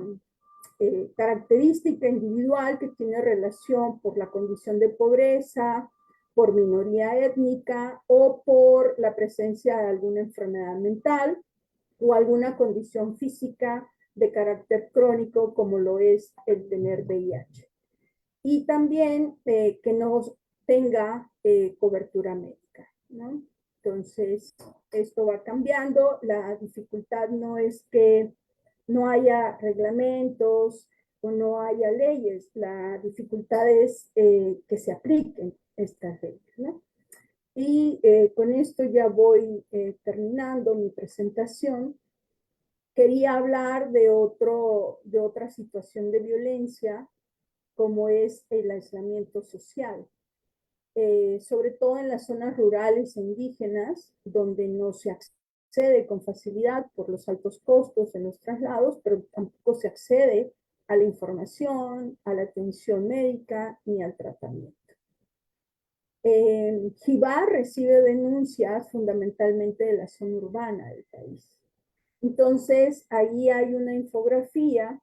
característica individual que tiene relación por la condición de pobreza, por minoría étnica o por la presencia de alguna enfermedad mental o alguna condición física de carácter crónico como lo es el tener VIH. Y también que no tenga cobertura médica, ¿no? Entonces, esto va cambiando. La dificultad no es que no haya reglamentos o no haya leyes. La dificultad es que se apliquen estas leyes, ¿no? Y con esto ya voy terminando mi presentación. Quería hablar de otra situación de violencia, como es el aislamiento social. Sobre todo en las zonas rurales e indígenas, donde no se accede con facilidad por los altos costos en los traslados, pero tampoco se accede a la información, a la atención médica ni al tratamiento. Gibar recibe denuncias fundamentalmente de la zona urbana del país. Entonces, ahí hay una infografía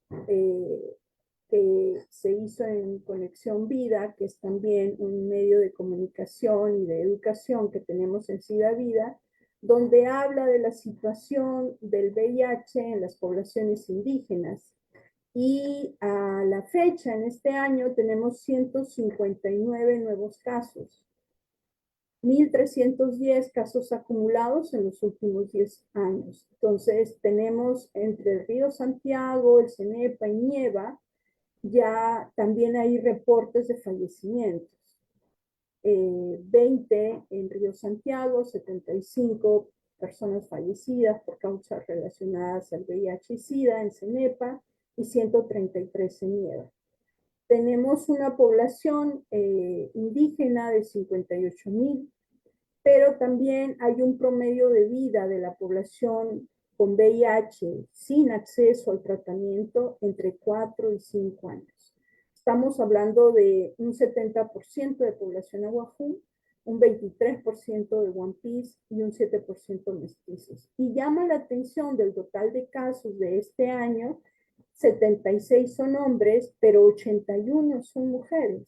que se hizo en Conexión Vida, que es también un medio de comunicación y de educación que tenemos en SIDA Vida, donde habla de la situación del VIH en las poblaciones indígenas. Y a la fecha, en este año, tenemos 159 nuevos casos, 1.310 casos acumulados en los últimos 10 años. Entonces, tenemos entre el Río Santiago, el CENEPA y Nieva, ya también hay reportes de fallecimientos. 20 en Río Santiago, 75 personas fallecidas por causas relacionadas al VIH y SIDA en CENEPA y 133 en Nieva. Tenemos una población indígena de 58.000, pero también hay un promedio de vida de la población con VIH sin acceso al tratamiento entre 4 y 5 años. Estamos hablando de un 70% de población aguajú, un 23% de One Piece y un 7% mestizos. Y llama la atención del total de casos de este año, 76 son hombres, pero 81 son mujeres.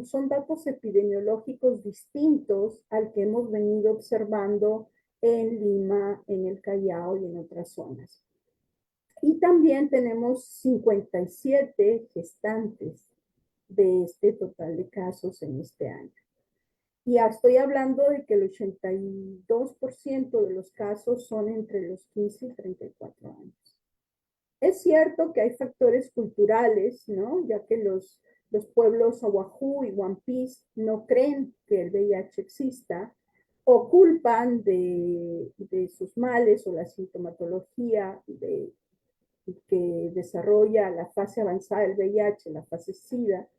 Son datos epidemiológicos distintos al que hemos venido observando en Lima, en el Callao y en otras zonas. Y también tenemos 57 gestantes de este total de casos en este año. Y estoy hablando de que el 82% de los casos son entre los 15 y 34 años. Es cierto que hay factores culturales, ¿no? Ya que los pueblos Awajú y One Piece no creen que el VIH exista o culpan de sus males o la sintomatología que desarrolla la fase avanzada del VIH, la fase SIDA,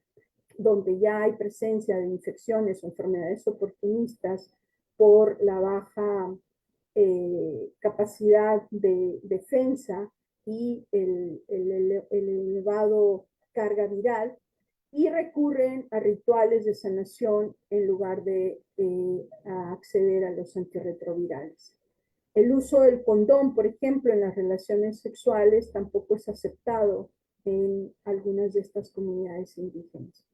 donde ya hay presencia de infecciones o enfermedades oportunistas por la baja capacidad de defensa y el elevado carga viral, y recurren a rituales de sanación en lugar de acceder a los antirretrovirales. El uso del condón, por ejemplo, en las relaciones sexuales tampoco es aceptado en algunas de estas comunidades indígenas.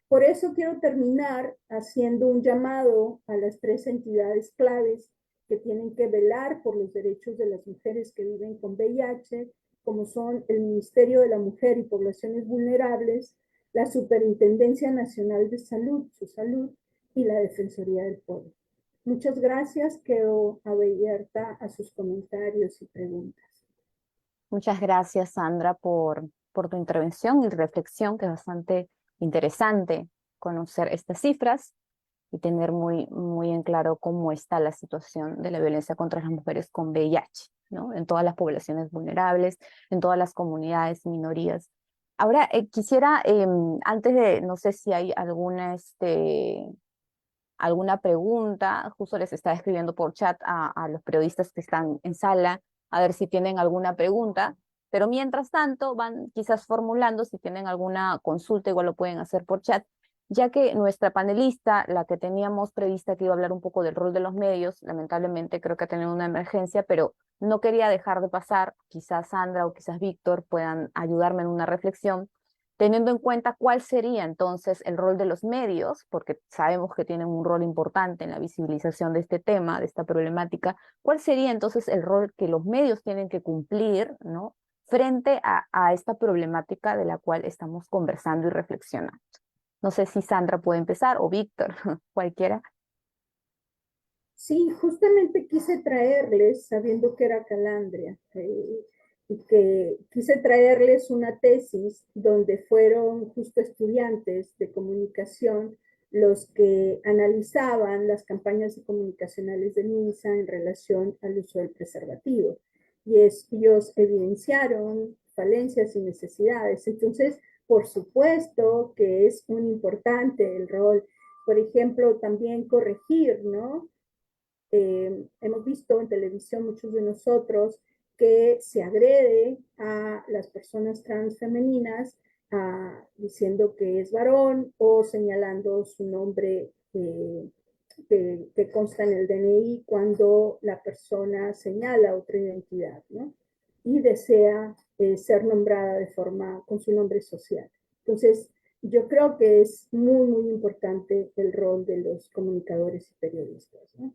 Por eso quiero terminar haciendo un llamado a las tres entidades claves que tienen que velar por los derechos de las mujeres que viven con VIH, como son el Ministerio de la Mujer y Poblaciones Vulnerables, la Superintendencia Nacional de Salud, su salud, y la Defensoría del Pueblo. Muchas gracias, quedo abierta a sus comentarios y preguntas. Muchas gracias, Sandra, por tu intervención y reflexión, que es bastante interesante conocer estas cifras y tener muy en claro cómo está la situación de la violencia contra las mujeres con VIH, ¿no? En todas las poblaciones vulnerables, en todas las comunidades y minorías. Ahora, quisiera, antes de, no sé si hay alguna pregunta, justo les estaba escribiendo por chat a los periodistas que están en sala, a ver si tienen alguna pregunta, pero mientras tanto van quizás formulando, si tienen alguna consulta, igual lo pueden hacer por chat, ya que nuestra panelista, la que teníamos prevista que iba a hablar un poco del rol de los medios, lamentablemente creo que ha tenido una emergencia, pero no quería dejar de pasar, quizás Sandra o quizás Víctor puedan ayudarme en una reflexión, teniendo en cuenta cuál sería entonces el rol de los medios, porque sabemos que tienen un rol importante en la visibilización de este tema, de esta problemática, cuál sería entonces el rol que los medios tienen que cumplir, ¿no?, frente a esta problemática de la cual estamos conversando y reflexionando. No sé si Sandra puede empezar o Víctor, cualquiera. Sí, justamente quise traerles, sabiendo que era Calandria, y que quise traerles una tesis donde fueron justo estudiantes de comunicación los que analizaban las campañas comunicacionales de MINSA en relación al uso del preservativo. Y ellos evidenciaron falencias y necesidades. Entonces, por supuesto que es muy importante el rol, por ejemplo, también corregir, ¿no? Hemos visto en televisión muchos de nosotros que se agrede a las personas trans femeninas diciendo que es varón o señalando su nombre que consta en el DNI cuando la persona señala otra identidad, ¿no? Y desea ser nombrada de forma con su nombre social. Entonces, yo creo que es muy importante el rol de los comunicadores y periodistas, ¿no?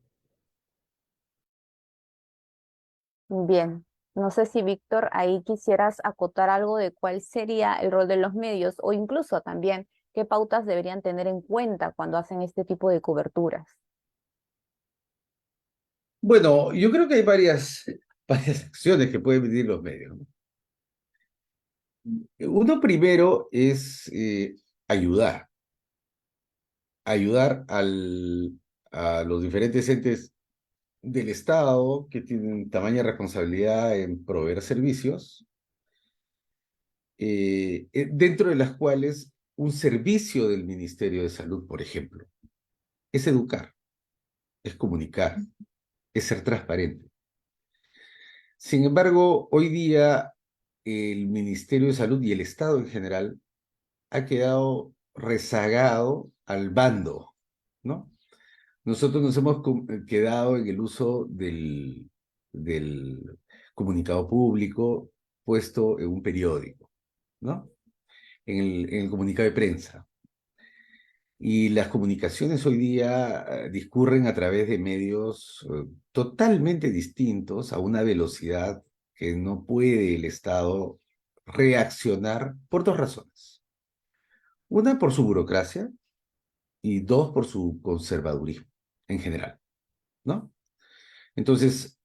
Bien, no sé si Víctor, ahí quisieras acotar algo de cuál sería el rol de los medios o incluso también qué pautas deberían tener en cuenta cuando hacen este tipo de coberturas. Bueno, yo creo que hay varias acciones que pueden venir los medios, ¿no? Uno primero es ayudar a los diferentes entes del Estado que tienen tamaña responsabilidad en proveer servicios, dentro de las cuales un servicio del Ministerio de Salud, por ejemplo, es educar, es comunicar, es ser transparente. Sin embargo, hoy día el Ministerio de Salud y el Estado en general ha quedado rezagado al bando, ¿no? Nosotros nos hemos quedado en el uso del comunicado público puesto en un periódico, ¿no? En el comunicado de prensa. Y las comunicaciones hoy día discurren a través de medios totalmente distintos a una velocidad que no puede el Estado reaccionar por dos razones. Una, por su burocracia, y dos, por su conservadurismo en general, ¿no? Entonces,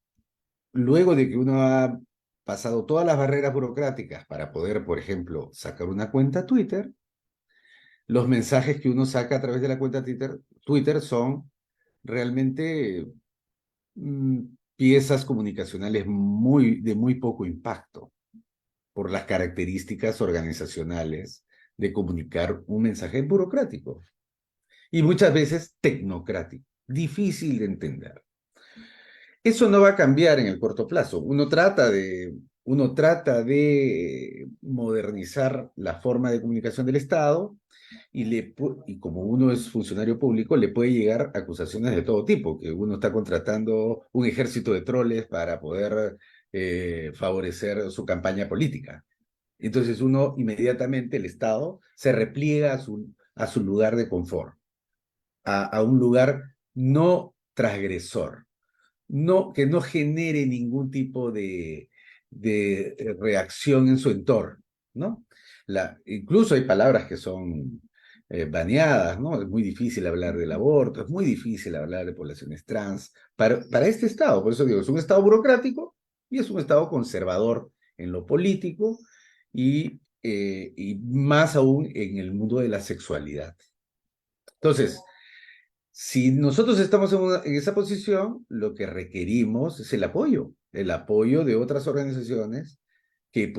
luego de que uno ha pasado todas las barreras burocráticas para poder, por ejemplo, sacar una cuenta Twitter, los mensajes que uno saca a través de la cuenta Twitter son realmente piezas comunicacionales de muy poco impacto por las características organizacionales de comunicar un mensaje burocrático y muchas veces tecnocrático, difícil de entender. Eso no va a cambiar en el corto plazo. Uno trata de modernizar la forma de comunicación del Estado y como uno es funcionario público, le puede llegar acusaciones de todo tipo, que uno está contratando un ejército de troles para poder favorecer su campaña política. Entonces uno inmediatamente, el Estado, se repliega a su lugar de confort, a un lugar no transgresor, que no genere ningún tipo de reacción en su entorno, ¿no? Incluso hay palabras que son baneadas, ¿no? Es muy difícil hablar del aborto, es muy difícil hablar de poblaciones trans para este Estado. Por eso digo, es un Estado burocrático y es un Estado conservador en lo político y más aún en el mundo de la sexualidad. Entonces, si nosotros estamos en esa posición, lo que requerimos es el apoyo de otras organizaciones que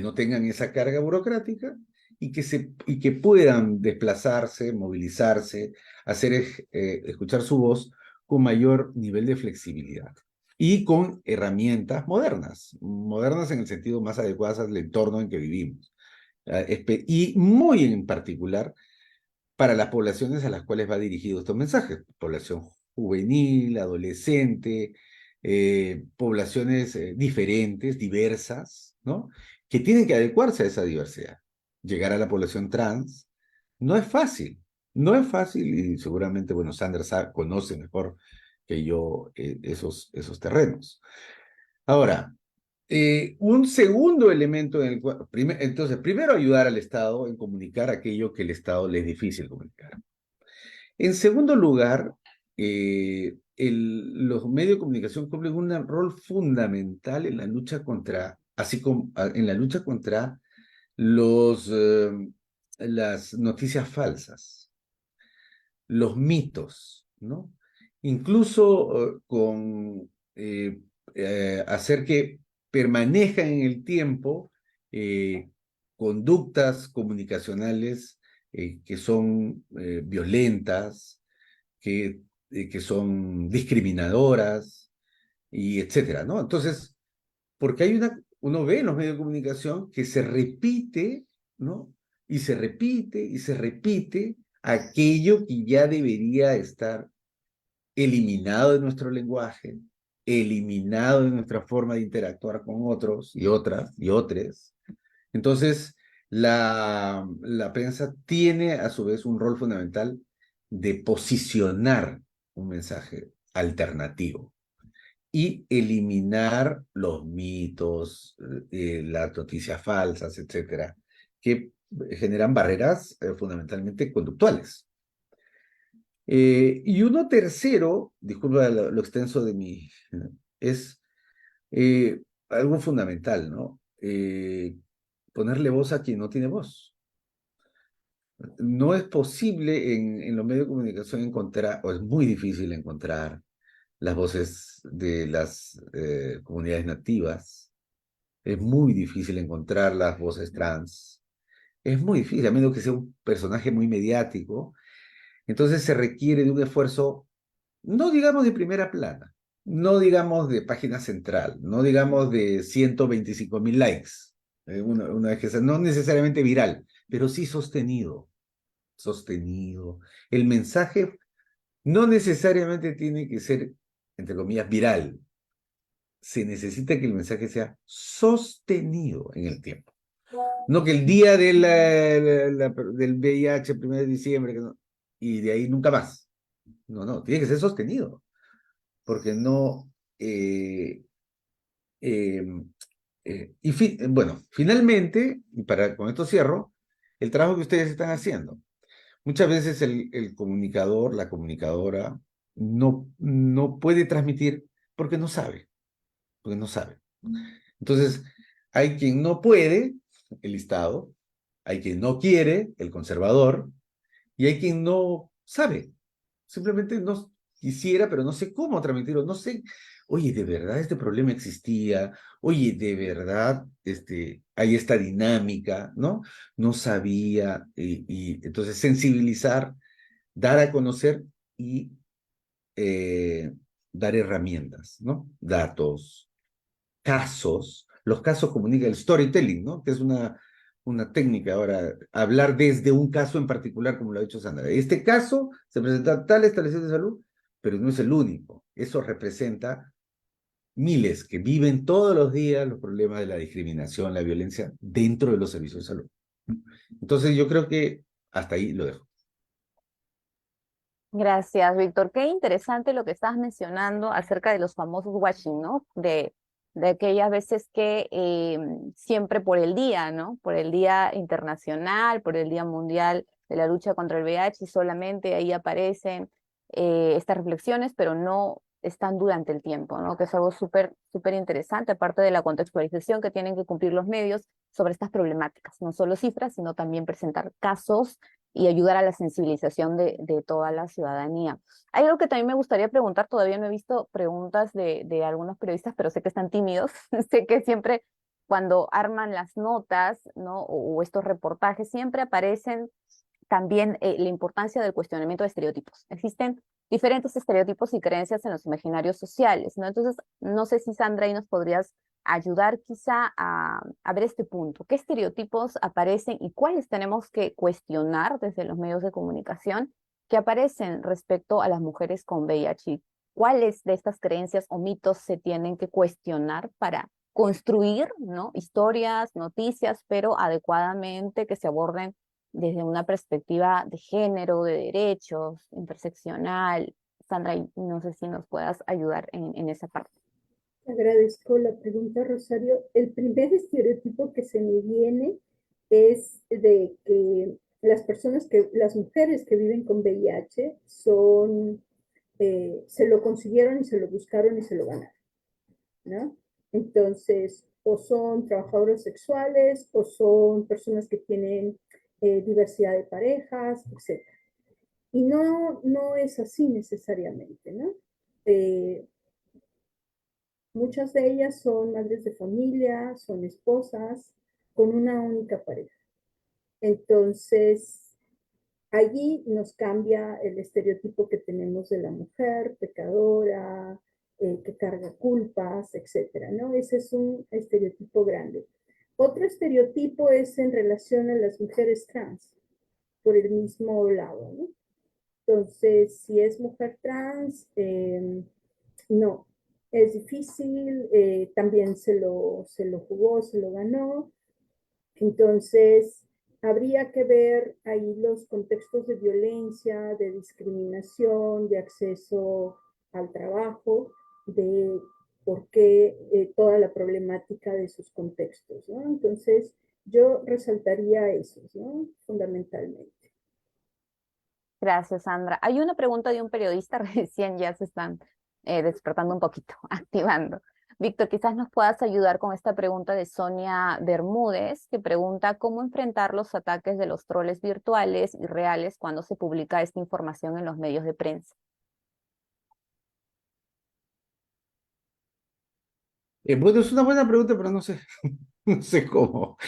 no tengan esa carga burocrática y que puedan desplazarse, movilizarse, escuchar su voz con mayor nivel de flexibilidad y con herramientas modernas en el sentido más adecuado al entorno en que vivimos. Y muy en particular para las poblaciones a las cuales va dirigido estos mensajes. Población juvenil, adolescente, poblaciones diferentes, diversas, ¿no? Que tienen que adecuarse a esa diversidad. Llegar a la población trans no es fácil, no es fácil y seguramente, bueno, Sanders conoce mejor que yo esos terrenos. Ahora, un segundo elemento en el cual, entonces, primero ayudar al Estado en comunicar aquello que el Estado le es difícil comunicar. En segundo lugar, los medios de comunicación cumplen un rol fundamental en la lucha contra, en la lucha contra las noticias falsas, los mitos, ¿no? Incluso hacer que permanezcan en el tiempo conductas comunicacionales que son violentas, que son discriminadoras, y etcétera, ¿no? Entonces, porque uno ve en los medios de comunicación que se repite, ¿no? Y se repite y se repite aquello que ya debería estar eliminado de nuestro lenguaje, eliminado de nuestra forma de interactuar con otros y otras y otros. Entonces, la prensa tiene a su vez un rol fundamental de posicionar un mensaje alternativo y eliminar los mitos, las noticias falsas, etcétera, que generan barreras fundamentalmente conductuales. Y uno tercero, disculpa lo extenso de es algo fundamental, ¿no? Ponerle voz a quien no tiene voz. No es posible en los medios de comunicación encontrar, o es muy difícil encontrar las voces de las comunidades nativas. Es muy difícil encontrar las voces trans. Es muy difícil, a menos que sea un personaje muy mediático. Entonces se requiere de un esfuerzo, no digamos de primera plana, no digamos de página central, no digamos de 125.000 likes, una vez no necesariamente viral, pero sí sostenido. El mensaje no necesariamente tiene que ser, entre comillas, viral. Se necesita que el mensaje sea sostenido en el tiempo. No que el día del VIH, 1 de diciembre, y de ahí nunca más. No, tiene que ser sostenido. Porque no... bueno, finalmente, y con esto cierro, el trabajo que ustedes están haciendo. Muchas veces el comunicador, la comunicadora, no puede transmitir porque no sabe. Entonces, hay quien no puede, el Estado, hay quien no quiere, el conservador, y hay quien no sabe. Simplemente no quisiera, pero no sé cómo transmitirlo, no sé. Oye, ¿de verdad este problema existía? Oye, ¿de verdad hay esta dinámica? ¿No? No sabía. Y entonces sensibilizar, dar a conocer y dar herramientas, ¿no? Datos, casos. Los casos comunica el storytelling, ¿no? Que es una técnica ahora, hablar desde un caso en particular, como lo ha dicho Sandra. Este caso se presenta a tal establecimiento de salud, pero no es el único. Eso representa miles que viven todos los días los problemas de la discriminación, la violencia dentro de los servicios de salud. Entonces yo creo que Hasta ahí lo dejo. Gracias, Víctor. Qué interesante lo que estás mencionando acerca de los famosos watching, ¿no? De aquellas veces que siempre por el día, ¿no? Por el Día Internacional, por el Día Mundial de la Lucha contra el VIH, y solamente ahí aparecen estas reflexiones, pero no están durante el tiempo, ¿no? Que es algo súper interesante, aparte de la contextualización que tienen que cumplir los medios sobre estas problemáticas, no solo cifras, sino también presentar casos y ayudar a la sensibilización de toda la ciudadanía. Hay algo que también me gustaría preguntar, todavía no he visto preguntas de algunos periodistas, pero sé que están tímidos, sé que siempre cuando arman las notas, ¿no? O estos reportajes, siempre aparecen también la importancia del cuestionamiento de estereotipos. Existen diferentes estereotipos y creencias en los imaginarios sociales, ¿no? Entonces, no sé si Sandra ahí nos podrías ayudar quizá a ver este punto. ¿Qué estereotipos aparecen y cuáles tenemos que cuestionar desde los medios de comunicación que aparecen respecto a las mujeres con VIH? ¿Cuáles de estas creencias o mitos se tienen que cuestionar para construir, ¿no? Historias, noticias, pero adecuadamente que se aborden desde una perspectiva de género, de derechos, interseccional? Sandra, no sé si nos puedas ayudar en esa parte. Agradezco la pregunta, Rosario. El primer estereotipo que se me viene es de que las mujeres que viven con VIH se lo consiguieron y se lo buscaron y se lo ganaron, ¿no? Entonces, o son trabajadoras sexuales, o son personas que tienen diversidad de parejas, etc. Y no es así necesariamente, ¿no? Eh, Muchas de ellas son madres de familia, son esposas con una única pareja. Entonces, allí nos cambia el estereotipo que tenemos de la mujer pecadora, que carga culpas, etcétera, ¿no? Ese es un estereotipo grande. Otro estereotipo es en relación a las mujeres trans, por el mismo lado, ¿no? Entonces, si es mujer trans, no, es difícil, también se lo jugó, se lo ganó. Entonces, habría que ver ahí los contextos de violencia, de discriminación, de acceso al trabajo, de por qué toda la problemática de sus contextos, ¿no? Entonces, yo resaltaría esos, ¿no? Fundamentalmente. Gracias, Sandra. Hay una pregunta de un periodista, recién ya se están despertando un poquito, activando. Víctor, quizás nos puedas ayudar con esta pregunta de Sonia Bermúdez, que pregunta cómo enfrentar los ataques de los troles virtuales y reales cuando se publica esta información en los medios de prensa. Bueno, es una buena pregunta, pero no sé, no sé cómo.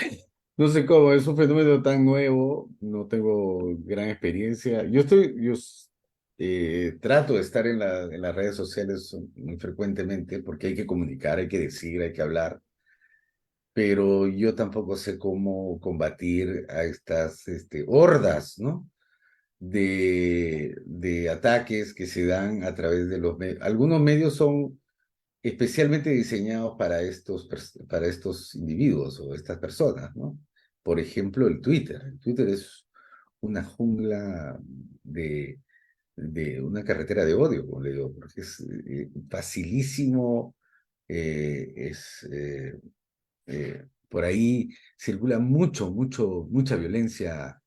No sé cómo, es un fenómeno tan nuevo, no tengo gran experiencia. Trato de estar en las redes sociales muy frecuentemente porque hay que comunicar, hay que decir, hay que hablar, pero yo tampoco sé cómo combatir a estas hordas, ¿no? De ataques que se dan a través de los medios. Algunos medios son especialmente diseñados para estos individuos o estas personas, ¿no? Por ejemplo, el Twitter. El Twitter es una jungla de una carretera de odio, como le digo, porque es facilísimo, por ahí circula mucha violencia.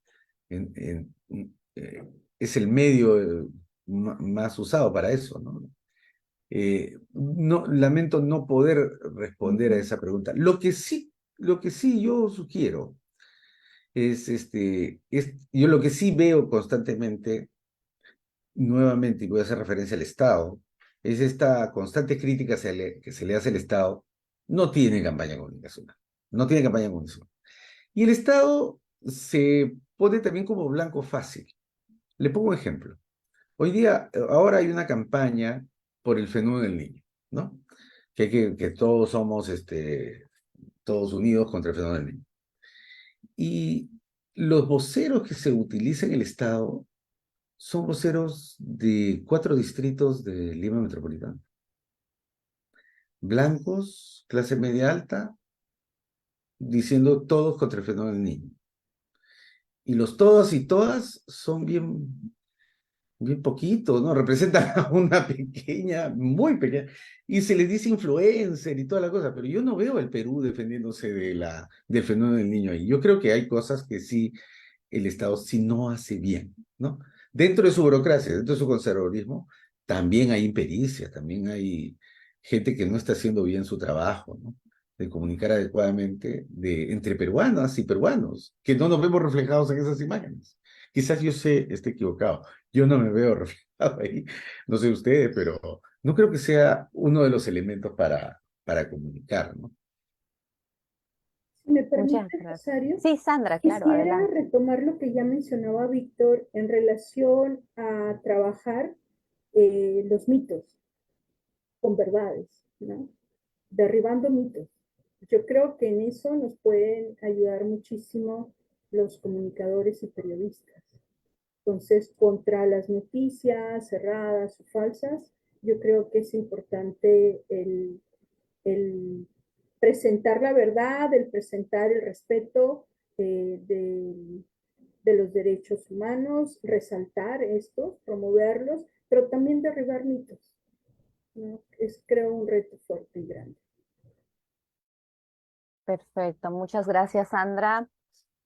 Es el medio más usado para eso, ¿no? No, lamento no poder responder a esa pregunta. Lo que sí yo sugiero yo lo que sí veo constantemente, nuevamente, y voy a hacer referencia al Estado, es esta constante crítica que se le hace al Estado. No tiene campaña comunicacional, no tiene campaña comunicacional. Y el Estado se pone también como blanco fácil. Le pongo un ejemplo. Hoy día, ahora hay una campaña por el fenómeno del niño, ¿no? Que todos somos todos unidos contra el fenómeno del niño. Y los voceros que se utilizan en el Estado son voceros de 4 distritos de Lima Metropolitana. Blancos, clase media alta, diciendo todos contra el fenómeno del niño. Y los todos y todas son bien poquitos, ¿no? Representan a una pequeña, muy pequeña, y se les dice influencer y toda la cosa, pero yo no veo al Perú defendiéndose del fenómeno del niño ahí. Yo creo que hay cosas que sí el Estado sí no hace bien, ¿no? Dentro de su burocracia, dentro de su conservadurismo, también hay impericia, también hay gente que no está haciendo bien su trabajo, ¿no? De comunicar adecuadamente entre peruanas y peruanos, que no nos vemos reflejados en esas imágenes. Quizás yo esté equivocado, yo no me veo reflejado ahí, no sé ustedes, pero no creo que sea uno de los elementos para comunicar, ¿no? Si me Muchas permite, gracias. Rosario, Sí, Sandra, claro, quisiera adelante. retomar lo que ya mencionaba Víctor en relación a trabajar los mitos con verdades, ¿no? Derribando mitos. Yo creo que en eso nos pueden ayudar muchísimo los comunicadores y periodistas. Entonces, contra las noticias cerradas o falsas, yo creo que es importante el presentar la verdad, el presentar el respeto de los derechos humanos, resaltar estos, promoverlos, pero también derribar mitos, ¿no? Es, creo, un reto fuerte y grande. Perfecto, muchas gracias, Sandra.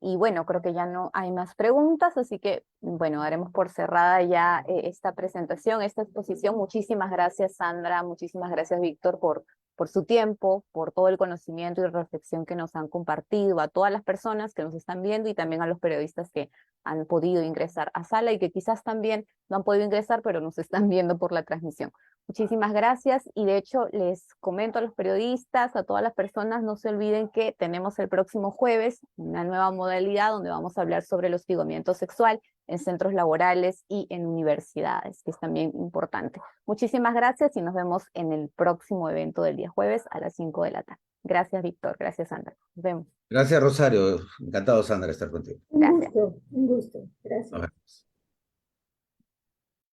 Y bueno, creo que ya no hay más preguntas, así que bueno, daremos por cerrada ya esta presentación, esta exposición. Muchísimas gracias, Sandra, muchísimas gracias, Víctor, por su tiempo, por todo el conocimiento y reflexión que nos han compartido, a todas las personas que nos están viendo y también a los periodistas que han podido ingresar a sala y que quizás también no han podido ingresar, pero nos están viendo por la transmisión. Muchísimas gracias y de hecho les comento a los periodistas, a todas las personas, no se olviden que tenemos el próximo jueves una nueva modalidad donde vamos a hablar sobre el hostigamiento sexual en centros laborales y en universidades, que es también importante. Muchísimas gracias y nos vemos en el próximo evento del día jueves a las 5 de la tarde. Gracias, Víctor. Gracias, Sandra. Nos vemos. Gracias, Rosario. Encantado, Sandra, de estar contigo. Gracias. Un gusto. Gracias.